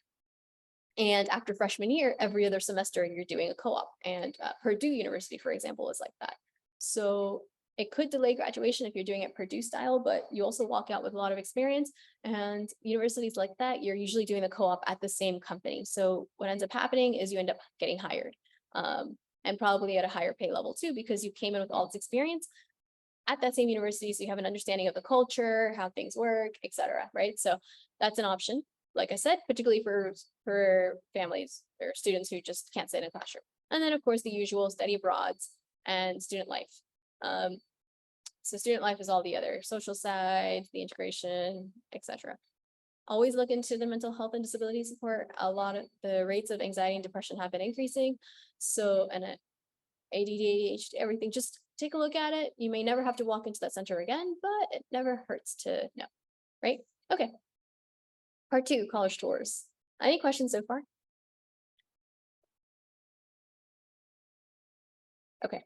And after freshman year, every other semester you're doing a co-op. And Purdue University, for example, is like that. So it could delay graduation if you're doing it Purdue style, but you also walk out with a lot of experience. And universities like that, you're usually doing the co-op at the same company. So what ends up happening is you end up getting hired, and probably at a higher pay level too, because you came in with all this experience at that same university. So you have an understanding of the culture, how things work, etc. Right? So that's an option. Like I said, particularly for families or students who just can't sit in a classroom. And then of course the usual study abroads and student life. So student life is all the other social side, the integration, etc. Always look into the mental health and disability support. A lot of the rates of anxiety and depression have been increasing. So, and ADD, ADHD, everything, just take a look at it. You may never have to walk into that center again, but it never hurts to know, right? Okay. Part 2, college tours. Any questions so far? Okay.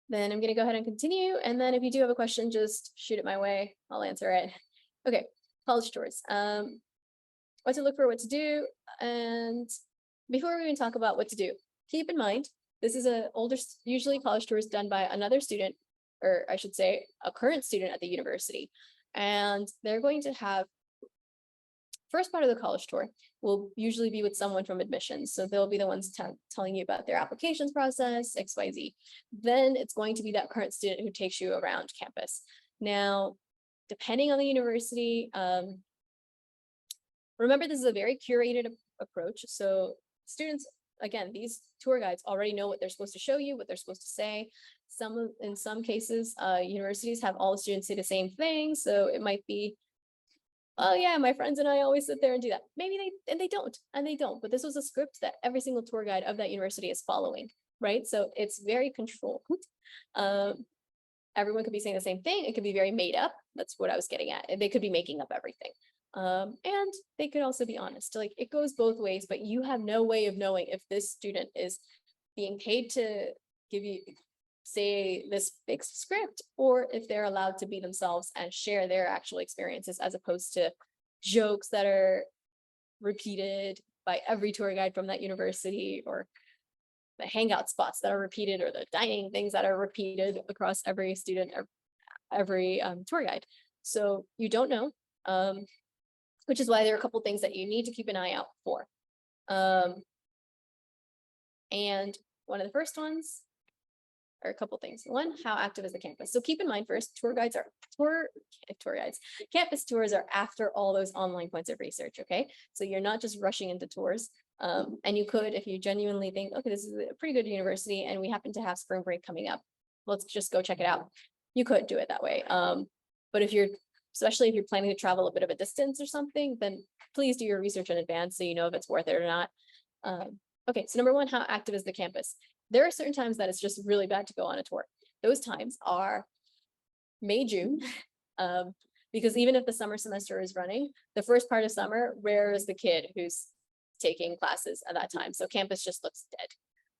Then I'm going to go ahead and continue. And then if you do have a question, just shoot it my way. I'll answer it. Okay. College tours. What to look for, what to do. And before we even talk about what to do, keep in mind, this is usually college tours done by another student, or I should say a current student at the university. And they're going to have, first part of the college tour will usually be with someone from admissions. So they'll be the ones telling you about their applications process, XYZ. Then it's going to be that current student who takes you around campus. Now, depending on the university, remember, this is a very curated approach. So students, again, these tour guides already know what they're supposed to show you, what they're supposed to say. In some cases, universities have all the students say the same thing. So it might be, oh yeah, my friends and I always sit there and do that. Maybe they don't. But this was a script that every single tour guide of that university is following, right? So it's very controlled. Everyone could be saying the same thing. It could be very made up. That's what I was getting at. They could be making up everything. And they could also be honest. Like, it goes both ways, but you have no way of knowing if this student is being paid to give you, say, this fixed script, or if they're allowed to be themselves and share their actual experiences, as opposed to jokes that are repeated by every tour guide from that university, or the hangout spots that are repeated, or the dining things that are repeated across every student or every tour guide. So you don't know, which is why there are a couple things that you need to keep an eye out for. And one of the first ones are a couple things. One, how active is the campus? So keep in mind, first, campus tours are after all those online points of research, okay? So you're not just rushing into tours. And you could, if you genuinely think, okay, this is a pretty good university and we happen to have spring break coming up, let's just go check it out. You could do it that way. But especially if you're planning to travel a bit of a distance or something, then please do your research in advance so you know if it's worth it or not. Okay, so number one, how active is the campus? There are certain times that it's just really bad to go on a tour. Those times are May, June, because even if the summer semester is running, the first part of summer, where is the kid who's taking classes at that time? So campus just looks dead.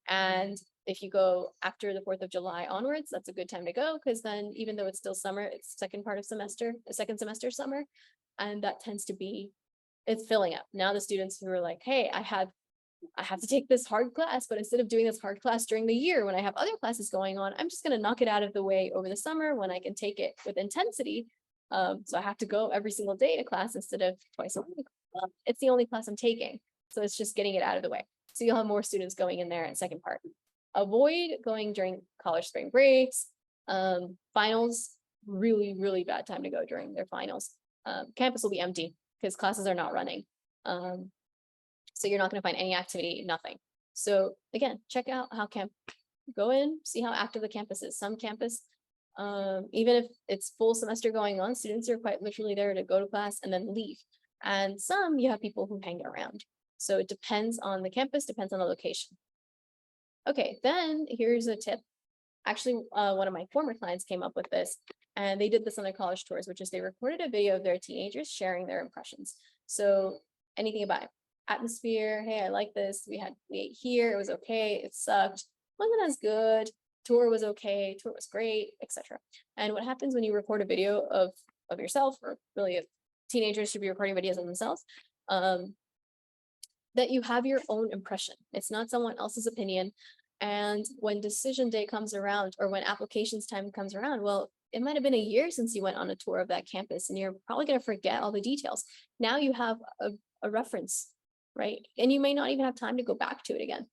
And if you go after the 4th of July onwards, that's a good time to go, because then even though it's still summer, it's second semester summer, and that tends to be, it's filling up. Now the students who are like, hey, I have to take this hard class, but instead of doing this hard class during the year when I have other classes going on, I'm just going to knock it out of the way over the summer when I can take it with intensity. So I have to go every single day to class instead of twice a week. It's the only class I'm taking. So it's just getting it out of the way. So you'll have more students going in there in second part. Avoid going during college spring breaks. Finals, really, really bad time to go during their finals. Campus will be empty because classes are not running. So you're not going to find any activity, nothing. So again, check out how go in, see how active the campus is. Some campus, even if it's full semester going on, students are quite literally there to go to class and then leave. And some you have people who hang around. So it depends on the campus, depends on the location. Okay, then here's a tip. Actually, one of my former clients came up with this, and they did this on their college tours, which is they recorded a video of their teenagers sharing their impressions. So anything about atmosphere, hey, I like this. We ate here, it was okay, it sucked, wasn't as good, tour was okay, tour was great, etc. And what happens when you record a video of yourself, or really teenagers should be recording videos of themselves, that you have your own impression. It's not someone else's opinion. And when decision day comes around, or when applications time comes around, well, it might have been a year since you went on a tour of that campus, and you're probably going to forget all the details. Now you have a reference, right? And you may not even have time to go back to it again.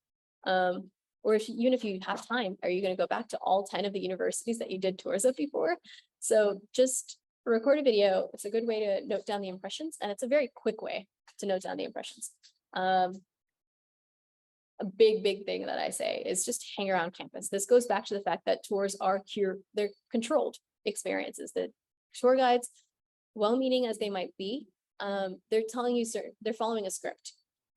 Or even if you have time, are you going to go back to all 10 of the universities that you did tours of before? So just record a video. It's a good way to note down the impressions, and it's a very quick way to note down the impressions. A big thing that I say is just hang around campus. This goes back to the fact that tours are they're controlled experiences. The tour guides, well-meaning as they might be, they're telling you they're following a script.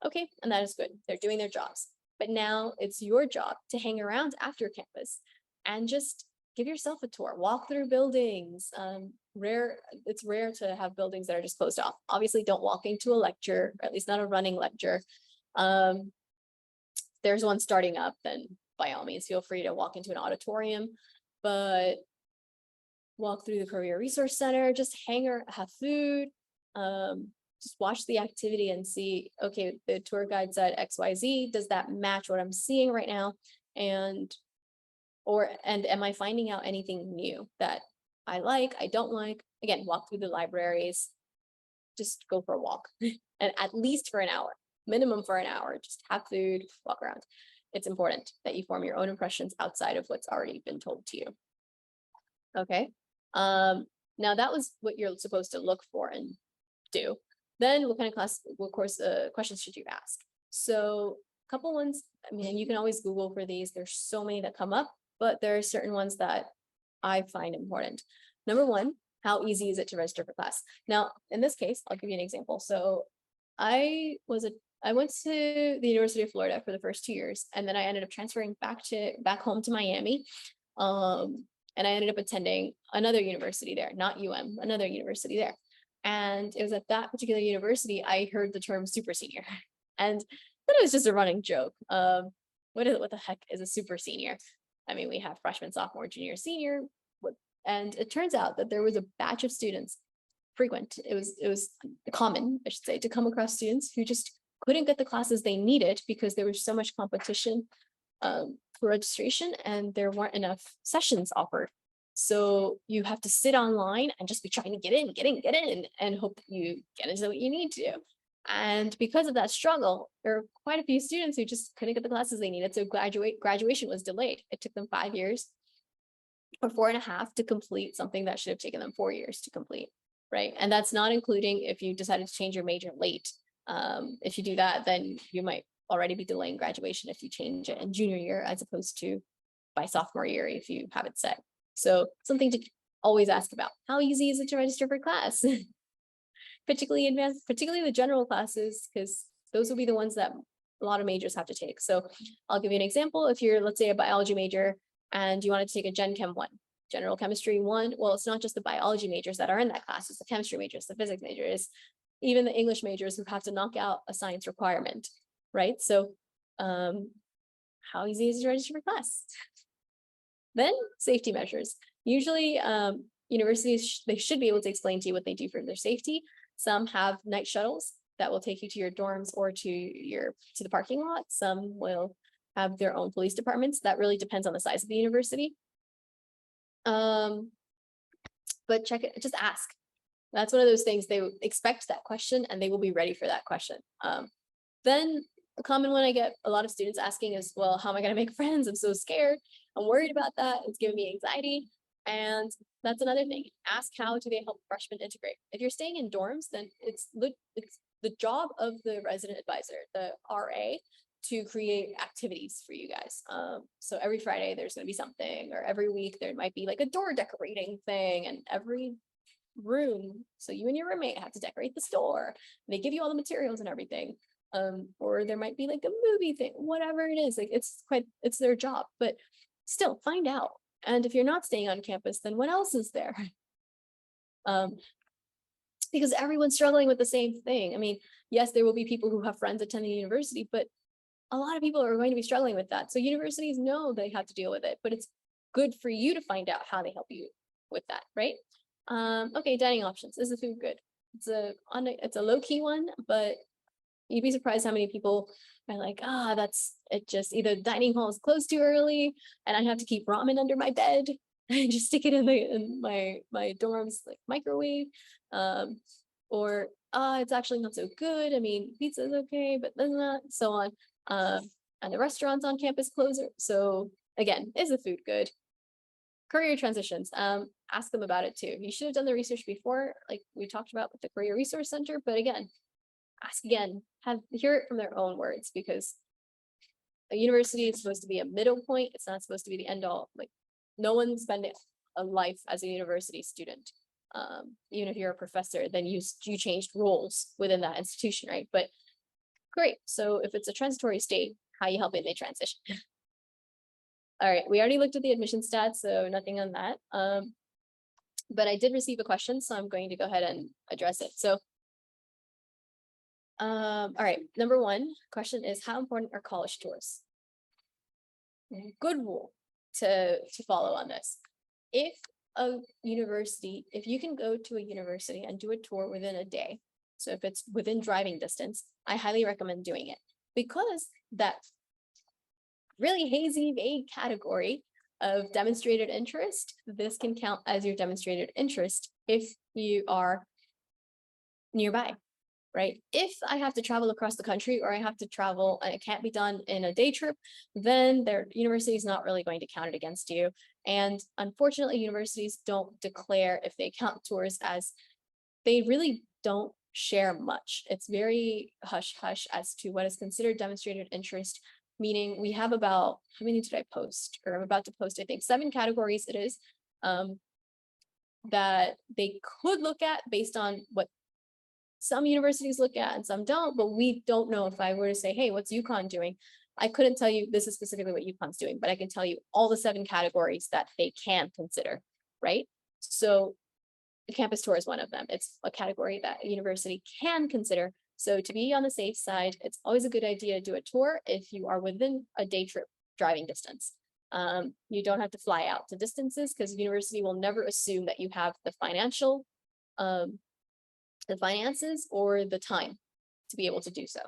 Okay, and that is good. They're doing their jobs. But now it's your job to hang around after campus and just give yourself a tour, walk through buildings. It's rare to have buildings that are just closed off. Obviously, don't walk into a lecture, or at least not a running lecture. There's one starting up, then by all means, feel free to walk into an auditorium, but walk through the Career Resource Center, just have food, just watch the activity and see, okay, the tour guide said XYZ, does that match what I'm seeing right now? And am I finding out anything new that I don't like? Again, walk through the libraries, just go for a walk, and at least for an hour. Minimum for an hour, just have food, walk around. It's important that you form your own impressions outside of what's already been told to you. Okay. Now that was what you're supposed to look for and do. Then what kind of questions should you ask? So a couple ones, I mean, you can always Google for these. There's so many that come up, but there are certain ones that I find important. Number one, how easy is it to register for class? Now, in this case, I'll give you an example. So I went to the University of Florida for the first 2 years, and then I ended up transferring back home to Miami. And I ended up attending another university there, not another university there. And it was at that particular university I heard the term super senior. And then it was just a running joke. What the heck is a super senior? I mean, we have freshman, sophomore, junior, senior. And it turns out that there was a batch of students, it was common, I should say, to come across students who just couldn't get the classes they needed because there was so much competition for registration, and there weren't enough sessions offered. So you have to sit online and just be trying to get in, and hope that you get into what you need to. And because of that struggle, there are quite a few students who just couldn't get the classes they needed. So graduation was delayed. It took them 5 years or 4.5 to complete something that should have taken them 4 years to complete, right? And that's not including if you decided to change your major late. If you do that, then you might already be delaying graduation if you change it in junior year as opposed to by sophomore year if you have it set. So something to always ask about. How easy is it to register for class? Particularly the general classes, because those will be the ones that a lot of majors have to take. So I'll give you an example. If you're, let's say, a biology major and you wanted to take a Gen Chem 1, General Chemistry 1, well, it's not just the biology majors that are in that class, it's the chemistry majors, the physics majors, even the English majors who have to knock out a science requirement, right? So how easy is it to register for class? Then safety measures. Usually universities, they should be able to explain to you what they do for their safety. Some have night shuttles that will take you to your dorms or to the parking lot. Some will have their own police departments. That really depends on the size of the university. But check it, just ask. That's one of those things, they expect that question and they will be ready for that question. Then a common one I get a lot of students asking is, well, how am I going to make friends? I'm so scared. I'm worried about that. It's giving me anxiety. And that's another thing. Ask, how do they help freshmen integrate? If you're staying in dorms, then it's the job of the resident advisor, the RA, to create activities for you guys. So every Friday there's going to be something, or every week there might be like a door decorating thing, and every room, so you and your roommate have to decorate the store. They give you all the materials and everything. Or there might be like a movie thing, whatever it is. Like it's their job, but still find out. And if you're not staying on campus, then what else is there? Because everyone's struggling with the same thing. I mean, yes, there will be people who have friends attending university, but a lot of people are going to be struggling with that. So universities know they have to deal with it, but it's good for you to find out how they help you with that, right? Okay, dining options. Is the food good? It's a low-key one, but you'd be surprised how many people are like, that's it, just either the dining hall is closed too early and I have to keep ramen under my bed and just stick it in my dorm's like microwave. Or it's actually not so good. I mean, pizza is okay, but then not so on. And the restaurants on campus close. So again, is the food good? Career transitions. Ask them about it too. You should have done the research before, like we talked about with the Career Resource Center, but again, ask again, hear it from their own words, because a university is supposed to be a middle point. It's not supposed to be the end all. Like no one's spending a life as a university student. Even if you're a professor, then you changed roles within that institution, right? But great. So if it's a transitory state, how are you helping they transition? All right, we already looked at the admission stats, so nothing on that. But I did receive a question, so I'm going to go ahead and address it. So all right, number one question is, how important are college tours? Good rule to follow on this. If you can go to a university and do a tour within a day, so if it's within driving distance, I highly recommend doing it, because that really hazy, vague category of demonstrated interest, this can count as your demonstrated interest if you are nearby. Right? If I have to travel across the country, or I have to travel and it can't be done in a day trip, then their university is not really going to count it against you. And unfortunately, universities don't declare if they count tours, as they really don't share much. It's very hush hush as to what is considered demonstrated interest, meaning we have about, how many did I post? Or I'm about to post, I think 7 categories it is, that they could look at based on what some universities look at and some don't, but we don't know. If I were to say, hey, what's UConn doing? I couldn't tell you this is specifically what UConn's doing, but I can tell you all the 7 categories that they can consider, right? So the campus tour is one of them. It's a category that a university can consider. So to be on the safe side, it's always a good idea to do a tour if you are within a day trip driving distance. You don't have to fly out to distances, because the university will never assume that you have the finances or the time to be able to do so.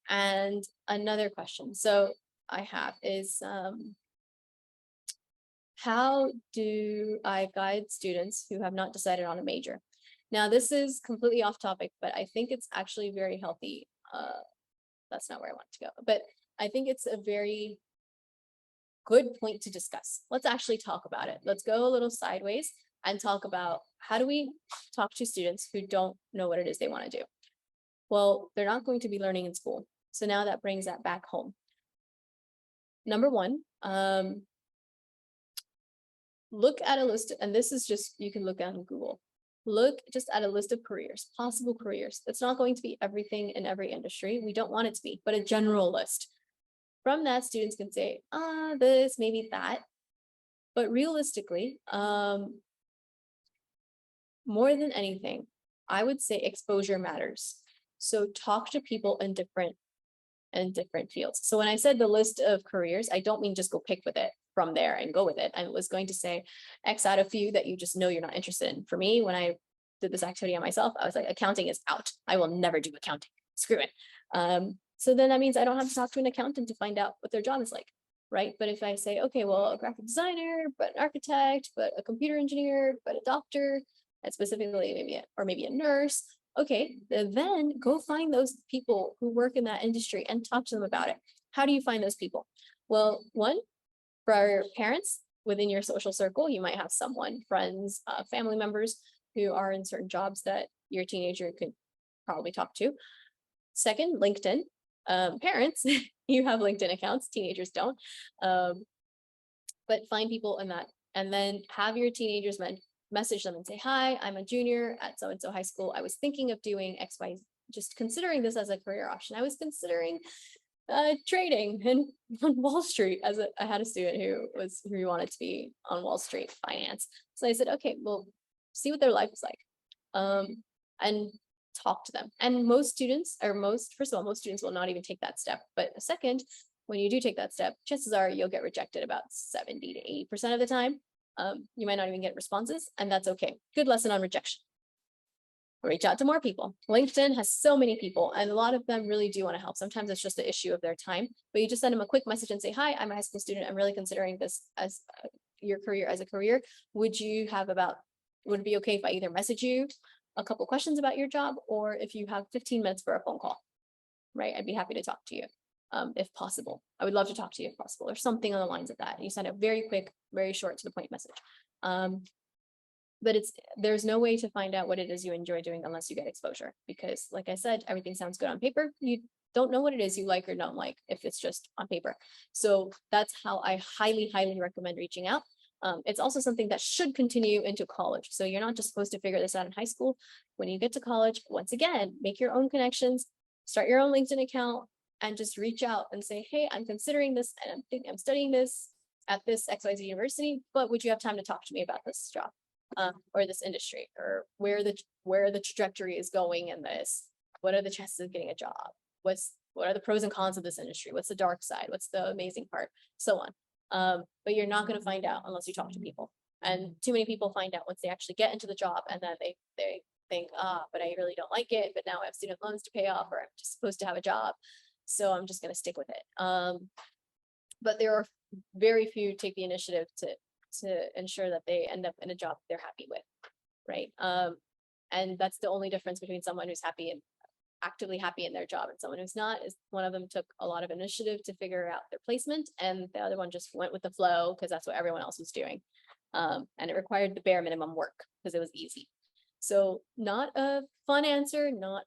And another question I have is, how do I guide students who have not decided on a major? Now, this is completely off topic, but I think it's actually very healthy. That's not where I want to go, but I think it's a very good point to discuss. Let's actually talk about it. Let's go a little sideways and talk about, how do we talk to students who don't know what it is they want to do? Well, they're not going to be learning in school. So now that brings that back home. Number one, look at a list, and this is just, you can look on Google. Look just at a list of careers, possible careers. It's not going to be everything in every industry. We don't want it to be, but a general list. From that, students can say, this, maybe that. But realistically, more than anything, I would say exposure matters. So talk to people in different fields. So when I said the list of careers, I don't mean just go pick with it from there and go with it. I was going to say X out a few that you just know you're not interested in. For me, when I did this activity on myself, I was like, accounting is out. I will never do accounting. Screw it. So then that means I don't have to talk to an accountant to find out what their job is like, right? But if I say, okay, well, a graphic designer, but an architect, but a computer engineer, but a doctor, and specifically maybe a nurse, okay, then go find those people who work in that industry and talk to them about it. How do you find those people? Well, one, for our parents within your social circle, you might have someone, friends, family members who are in certain jobs that your teenager could probably talk to. Second, LinkedIn. Parents, you have LinkedIn accounts, teenagers don't. But find people in that, and then have your teenagers message them and say, hi, I'm a junior at so-and-so high school. I was thinking of doing XY, just considering this as a career option. I was considering trading and on Wall Street I had a student who wanted to be on Wall Street finance. So I said, okay, well, see what their life is like. And talk to them. And most students, first of all, most students will not even take that step. But second, when you do take that step, chances are you'll get rejected about 70 to 80% of the time. You might not even get responses, and that's okay. Good lesson on rejection. Reach out to more people. LinkedIn has so many people, and a lot of them really do want to help. Sometimes it's just an issue of their time, but you just send them a quick message and say, hi, I'm a high school student. I'm really considering this as your career as a career. Would it be okay if I either message you a couple questions about your job, or if you have 15 minutes for a phone call, right? I'd be happy to talk to you. If possible. I would love to talk to you if possible, or something on the lines of that. You send a very quick, very short to the point message. But there's no way to find out what it is you enjoy doing unless you get exposure, because like I said, everything sounds good on paper. You don't know what it is you like or don't like if it's just on paper. So that's how I highly, highly recommend reaching out. It's also something that should continue into college. So you're not just supposed to figure this out in high school. When you get to college, once again, make your own connections, start your own LinkedIn account, and just reach out and say, hey, I'm considering this and I'm studying this at this XYZ university, but would you have time to talk to me about this job? Or this industry, or where the trajectory is going in this? What are the chances of getting a job? What are the pros and cons of this industry? What's the dark side? What's the amazing part? So on. But you're not going to find out unless you talk to people. And too many people find out once they actually get into the job, and then they think, but I really don't like it, but now I have student loans to pay off, or I'm just supposed to have a job, so I'm just going to stick with it. But there are very few who take the initiative to ensure that they end up in a job they're happy with, right? And that's the only difference between someone who's happy and actively happy in their job and someone who's not, is one of them took a lot of initiative to figure out their placement, and the other one just went with the flow because that's what everyone else was doing. And it required the bare minimum work because it was easy. So not a fun answer, not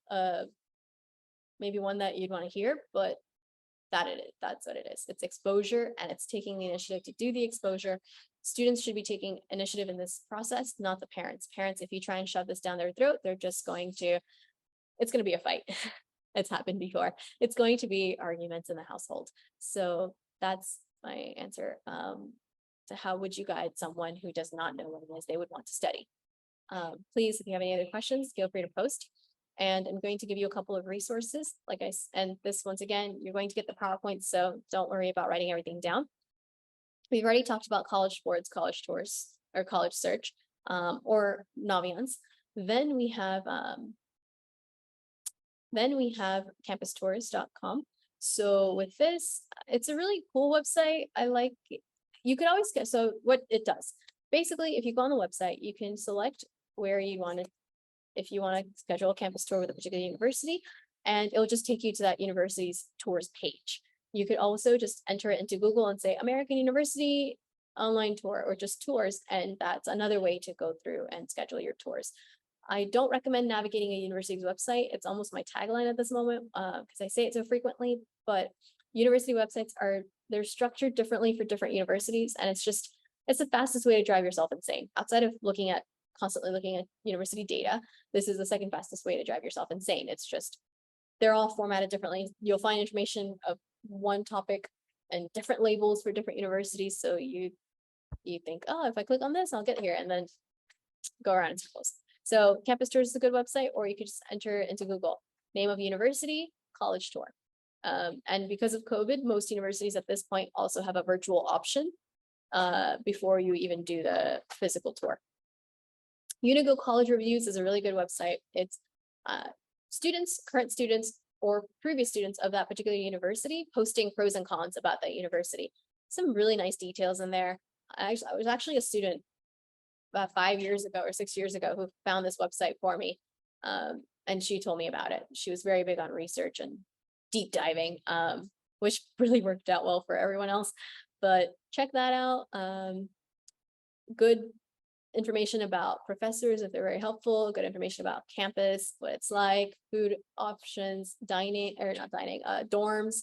maybe one that you'd want to hear, but that's what it is. It's exposure, and it's taking the initiative to do the exposure. Students should be taking initiative in this process, not the parents. Parents, if you try and shove this down their throat, they're just it's going to be a fight. It's happened before. It's going to be arguments in the household. So that's my answer to how would you guide someone who does not know what it is they would want to study. Please, if you have any other questions, feel free to post. And I'm going to give you a couple of resources. And this, once again, you're going to get the PowerPoint, so don't worry about writing everything down. We've already talked about college boards, college tours, or college search, or Naviance. Then we have campustours.com. So with this, it's a really cool website. You could always get, so what it does, basically, if you go on the website, you can select where you want to, if you want to schedule a campus tour with a particular university, and it'll just take you to that university's tours page. You could also just enter it into Google and say American University online tour, or just tours, and that's another way to go through and schedule your tours. I don't recommend navigating a university's website. It's almost my tagline at this moment because I say it so frequently, but university websites they're structured differently for different universities, and it's the fastest way to drive yourself insane. Outside of constantly looking at university data, this is the second fastest way to drive yourself insane. It's just, they're all formatted differently. You'll find information of one topic and different labels for different universities. So you think, oh, if I click on this, I'll get here, and then go around in circles. So Campus Tours is a good website, or you could just enter into Google, name of university, college tour. And because of COVID, most universities at this point also have a virtual option before you even do the physical tour. Unigo College Reviews is a really good website. It's current students, or previous students of that particular university posting pros and cons about that university. Some really nice details in there. I was actually a student about 5 years ago or 6 years ago who found this website for me. And she told me about it. She was very big on research and deep diving, which really worked out well for everyone else. But check that out. Good information about professors if they're very helpful, good information about campus, what it's like, food options, dining or not dining, dorms.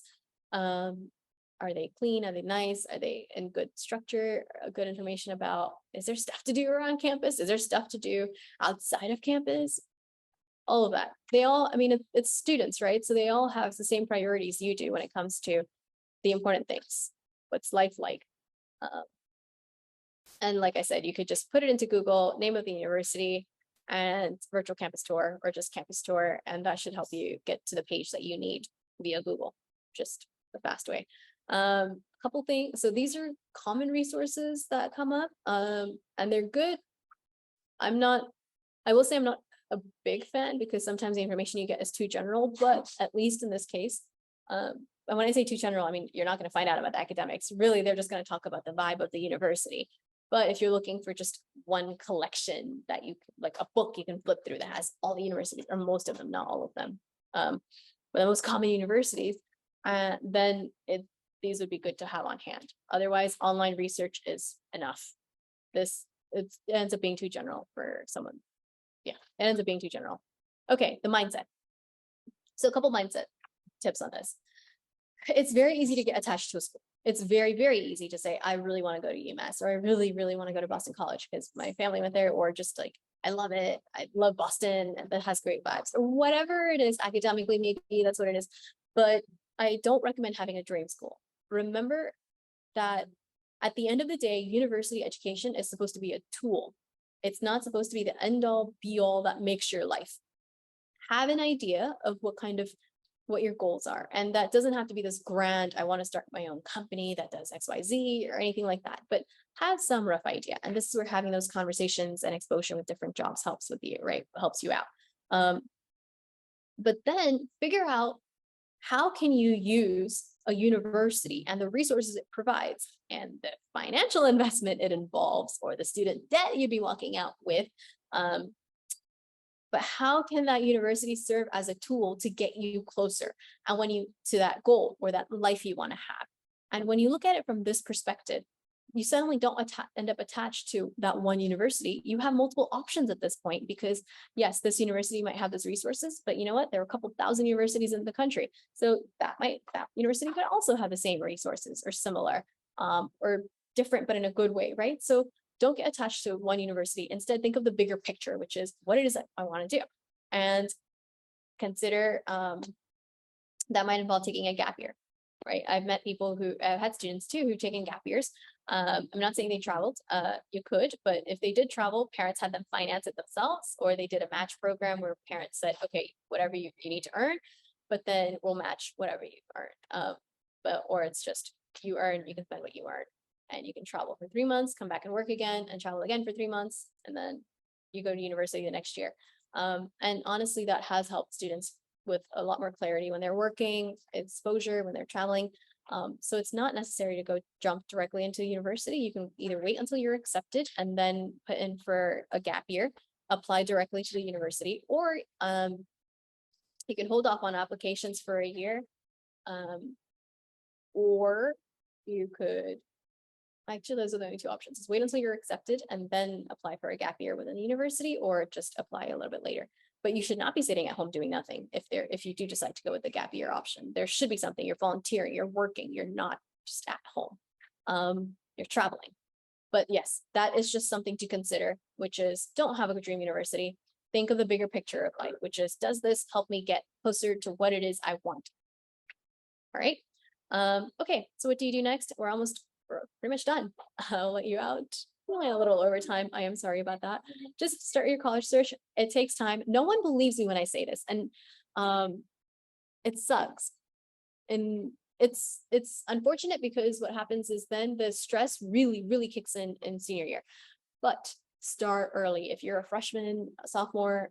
Are they clean? Are they nice? Are they in good structure? Good information about, is there stuff to do around campus? Is there stuff to do outside of campus? All of that. They all, I mean, it's students, right? So they all have the same priorities you do when it comes to the important things. What's life like? And like I said, you could just put it into Google, name of the university, and virtual campus tour, or just campus tour, and that should help you get to the page that you need via Google, just the fast way. Couple things. So these are common resources that come up, and they're good. I will say I'm not a big fan because sometimes the information you get is too general, but at least in this case, and when I say too general, I mean, you're not going to find out about the academics. Really, they're just going to talk about the vibe of the university. But if you're looking for just one collection that you like a book you can flip through that has all the universities, or most of them, not all of them, but the most common universities, then these would be good to have on hand. Otherwise, online research is enough. It ends up being too general for someone. Yeah, it ends up being too general. Okay, the mindset. So a couple mindset tips on this. It's very easy to get attached to a school. It's very, very easy to say, I really want to go to UMass, or I really, really want to go to Boston College because my family went there, or just like, I love it. I love Boston and that has great vibes, or whatever it is academically, maybe that's what it is. But I don't recommend having a dream school. Remember that at the end of the day, university education is supposed to be a tool. It's not supposed to be the end all be all that makes your life. Have an idea of what your goals are. And that doesn't have to be this grand, I want to start my own company that does XYZ or anything like that, but have some rough idea. And this is where having those conversations and exposure with different jobs helps with you, right? Helps you out. But then figure out, how can you use a university and the resources it provides and the financial investment it involves, or the student debt you'd be walking out with, but how can that university serve as a tool to get you closer and to that goal or that life you want to have? And when you look at it from this perspective, you suddenly don't end up attached to that one university. You have multiple options at this point, because yes, this university might have those resources, but you know what? There are a couple thousand universities in the country. So that university could also have the same resources or similar, or different, but in a good way, right? So don't get attached to one university. Instead, think of the bigger picture, which is what it is that I want to do. And consider that might involve taking a gap year, right? I've had students too who've taken gap years. I'm not saying they traveled, you could, but if they did travel, parents had them finance it themselves, or they did a match program where parents said, okay, whatever you need to earn, but then we'll match whatever you earn. Or it's just you earn, you can spend what you earn. And you can travel for 3 months, come back and work again, and travel again for 3 months, and then you go to university the next year. And honestly, that has helped students with a lot more clarity when they're working, exposure when they're traveling. So it's not necessary to go jump directly into university. You can either wait until you're accepted and then put in for a gap year, apply directly to the university, or you can hold off on applications for a year, or you could. Actually, those are the only two options. Is wait until you're accepted and then apply for a gap year within the university, or just apply a little bit later. But you should not be sitting at home doing nothing if you do decide to go with the gap year option. There should be something. You're volunteering, you're working, you're not just at home. You're traveling. But yes, that is just something to consider, which is don't have a dream university. Think of the bigger picture of life, which is, does this help me get closer to what it is I want? All right. Okay, so what do you do next? We're pretty much done. I'll let you out. Only a little overtime. I am sorry about that. Just start your college search. It takes time. No one believes me when I say this, and it sucks. And it's unfortunate, because what happens is then the stress really, really kicks in senior year. But start early. If you're a freshman, a sophomore,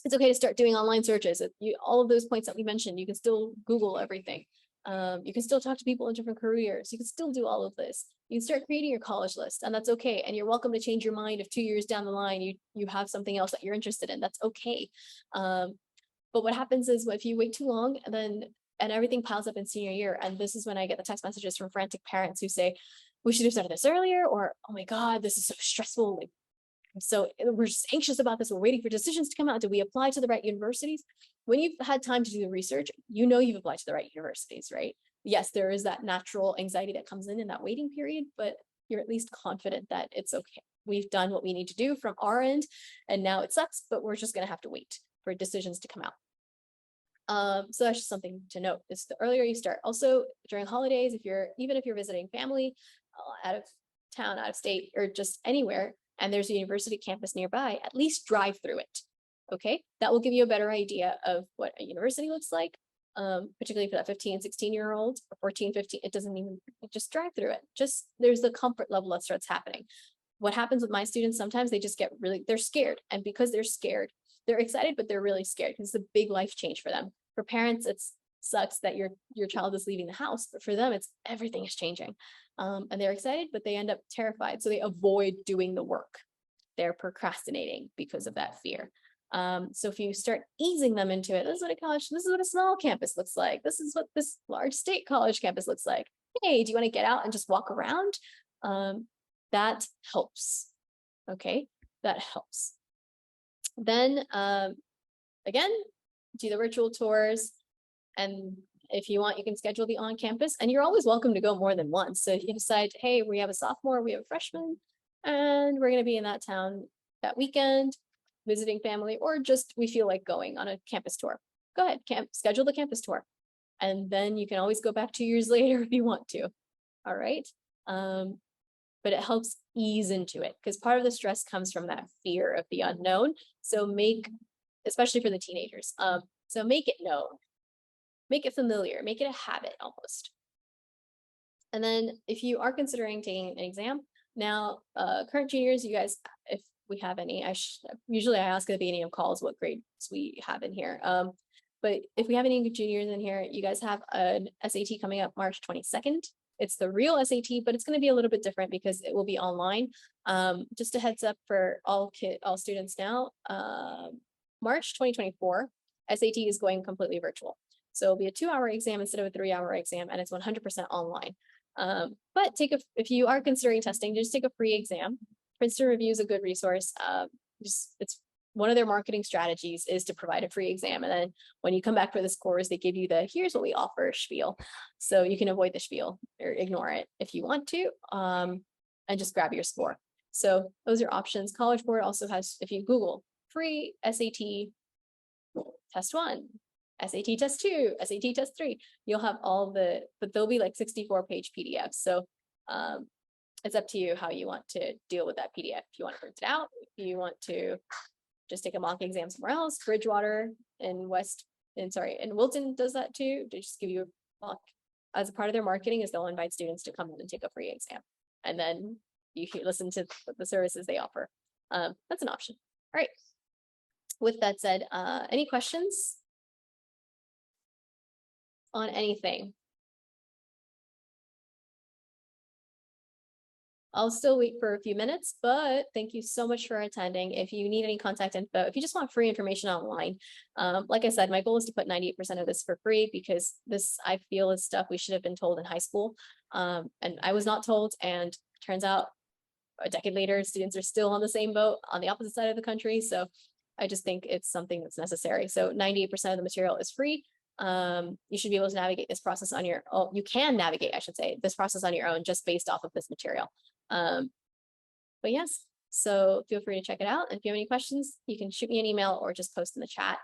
it's okay to start doing online searches. All of those points that we mentioned, you can still Google everything. You can still talk to people in different careers. You can still do all of this. You can start creating your college list, and that's okay. And you're welcome to change your mind if 2 years down the line you have something else that you're interested in. That's okay. But what happens is, if you wait too long, and everything piles up in senior year, and this is when I get the text messages from frantic parents who say, we should have started this earlier, or, oh my God, this is so stressful. Like, so we're just anxious about this. We're waiting for decisions to come out. Do we apply to the right universities? When you've had time to do the research, you know you've applied to the right universities, right? Yes, there is that natural anxiety that comes in that waiting period, but you're at least confident that it's okay. We've done what we need to do from our end, and now it sucks, but we're just going to have to wait for decisions to come out. So that's just something to note, is the earlier you start. Also during holidays, even if you're visiting family out of town, out of state, or just anywhere, and there's a university campus nearby, at least drive through it. Okay, that will give you a better idea of what a university looks like, particularly for that 15, 16-year-old, or 14, 15, it doesn't even, just drive through it. Just, there's the comfort level that starts happening. What happens with my students, sometimes they just get they're scared. And because they're scared, they're excited, but they're really scared because it's a big life change for them. For parents, it sucks that your child is leaving the house, but for them, everything is changing. And they're excited, but they end up terrified. So they avoid doing the work. They're procrastinating because of that fear. So if you start easing them into it, this is what a small campus looks like. This is what this large state college campus looks like. Hey, do you want to get out and just walk around? That helps. Okay, that helps. Then again, do the virtual tours. And if you want, you can schedule the on-campus, and you're always welcome to go more than once. So if you decide, hey, we have a sophomore, we have a freshman, and we're going to be in that town that weekend, visiting family, or just we feel like going on a campus tour, go ahead, schedule the campus tour. And then you can always go back 2 years later if you want to. All right. But it helps ease into it, because part of the stress comes from that fear of the unknown. So especially for the teenagers, so make it known, make it familiar, make it a habit almost. And then if you are considering taking an exam, now current juniors, you guys, if we have any, usually I ask at the beginning of calls what grades we have in here. But if we have any juniors in here, you guys have an SAT coming up March 22nd. It's the real SAT, but it's going to be a little bit different because it will be online. Just a heads up for all students now, March 2024, SAT is going completely virtual. So it'll be a 2-hour exam instead of a 3-hour exam, and it's 100% online. But if you are considering testing, just take a free exam. Princeton Review is a good resource. It's one of their marketing strategies is to provide a free exam. And then when you come back for this course, they give you here's what we offer spiel. So you can avoid the spiel or ignore it if you want to, and just grab your score. So those are options. College Board also has, if you Google free SAT test 1, SAT test 2, SAT test 3, you'll have but they'll be like 64-page PDFs. So it's up to you how you want to deal with that PDF. If you want to print it out, if you want to just take a mock exam somewhere else. Bridgewater in Wilton does that too. They just give you a mock as a part of their marketing, is they'll invite students to come in and take a free exam. And then you can listen to the services they offer. That's an option. All right. With that said, any questions on anything? I'll still wait for a few minutes, but thank you so much for attending. If you need any contact info, if you just want free information online, like I said, my goal is to put 98% of this for free, because this, I feel, is stuff we should have been told in high school. And I was not told, and turns out a decade later, students are still on the same boat on the opposite side of the country. So I just think it's something that's necessary. So 98% of the material is free. You should be able to navigate this process on your own. You can navigate, I should say, this process on your own just based off of this material. But yes, so feel free to check it out. And if you have any questions, you can shoot me an email or just post in the chat.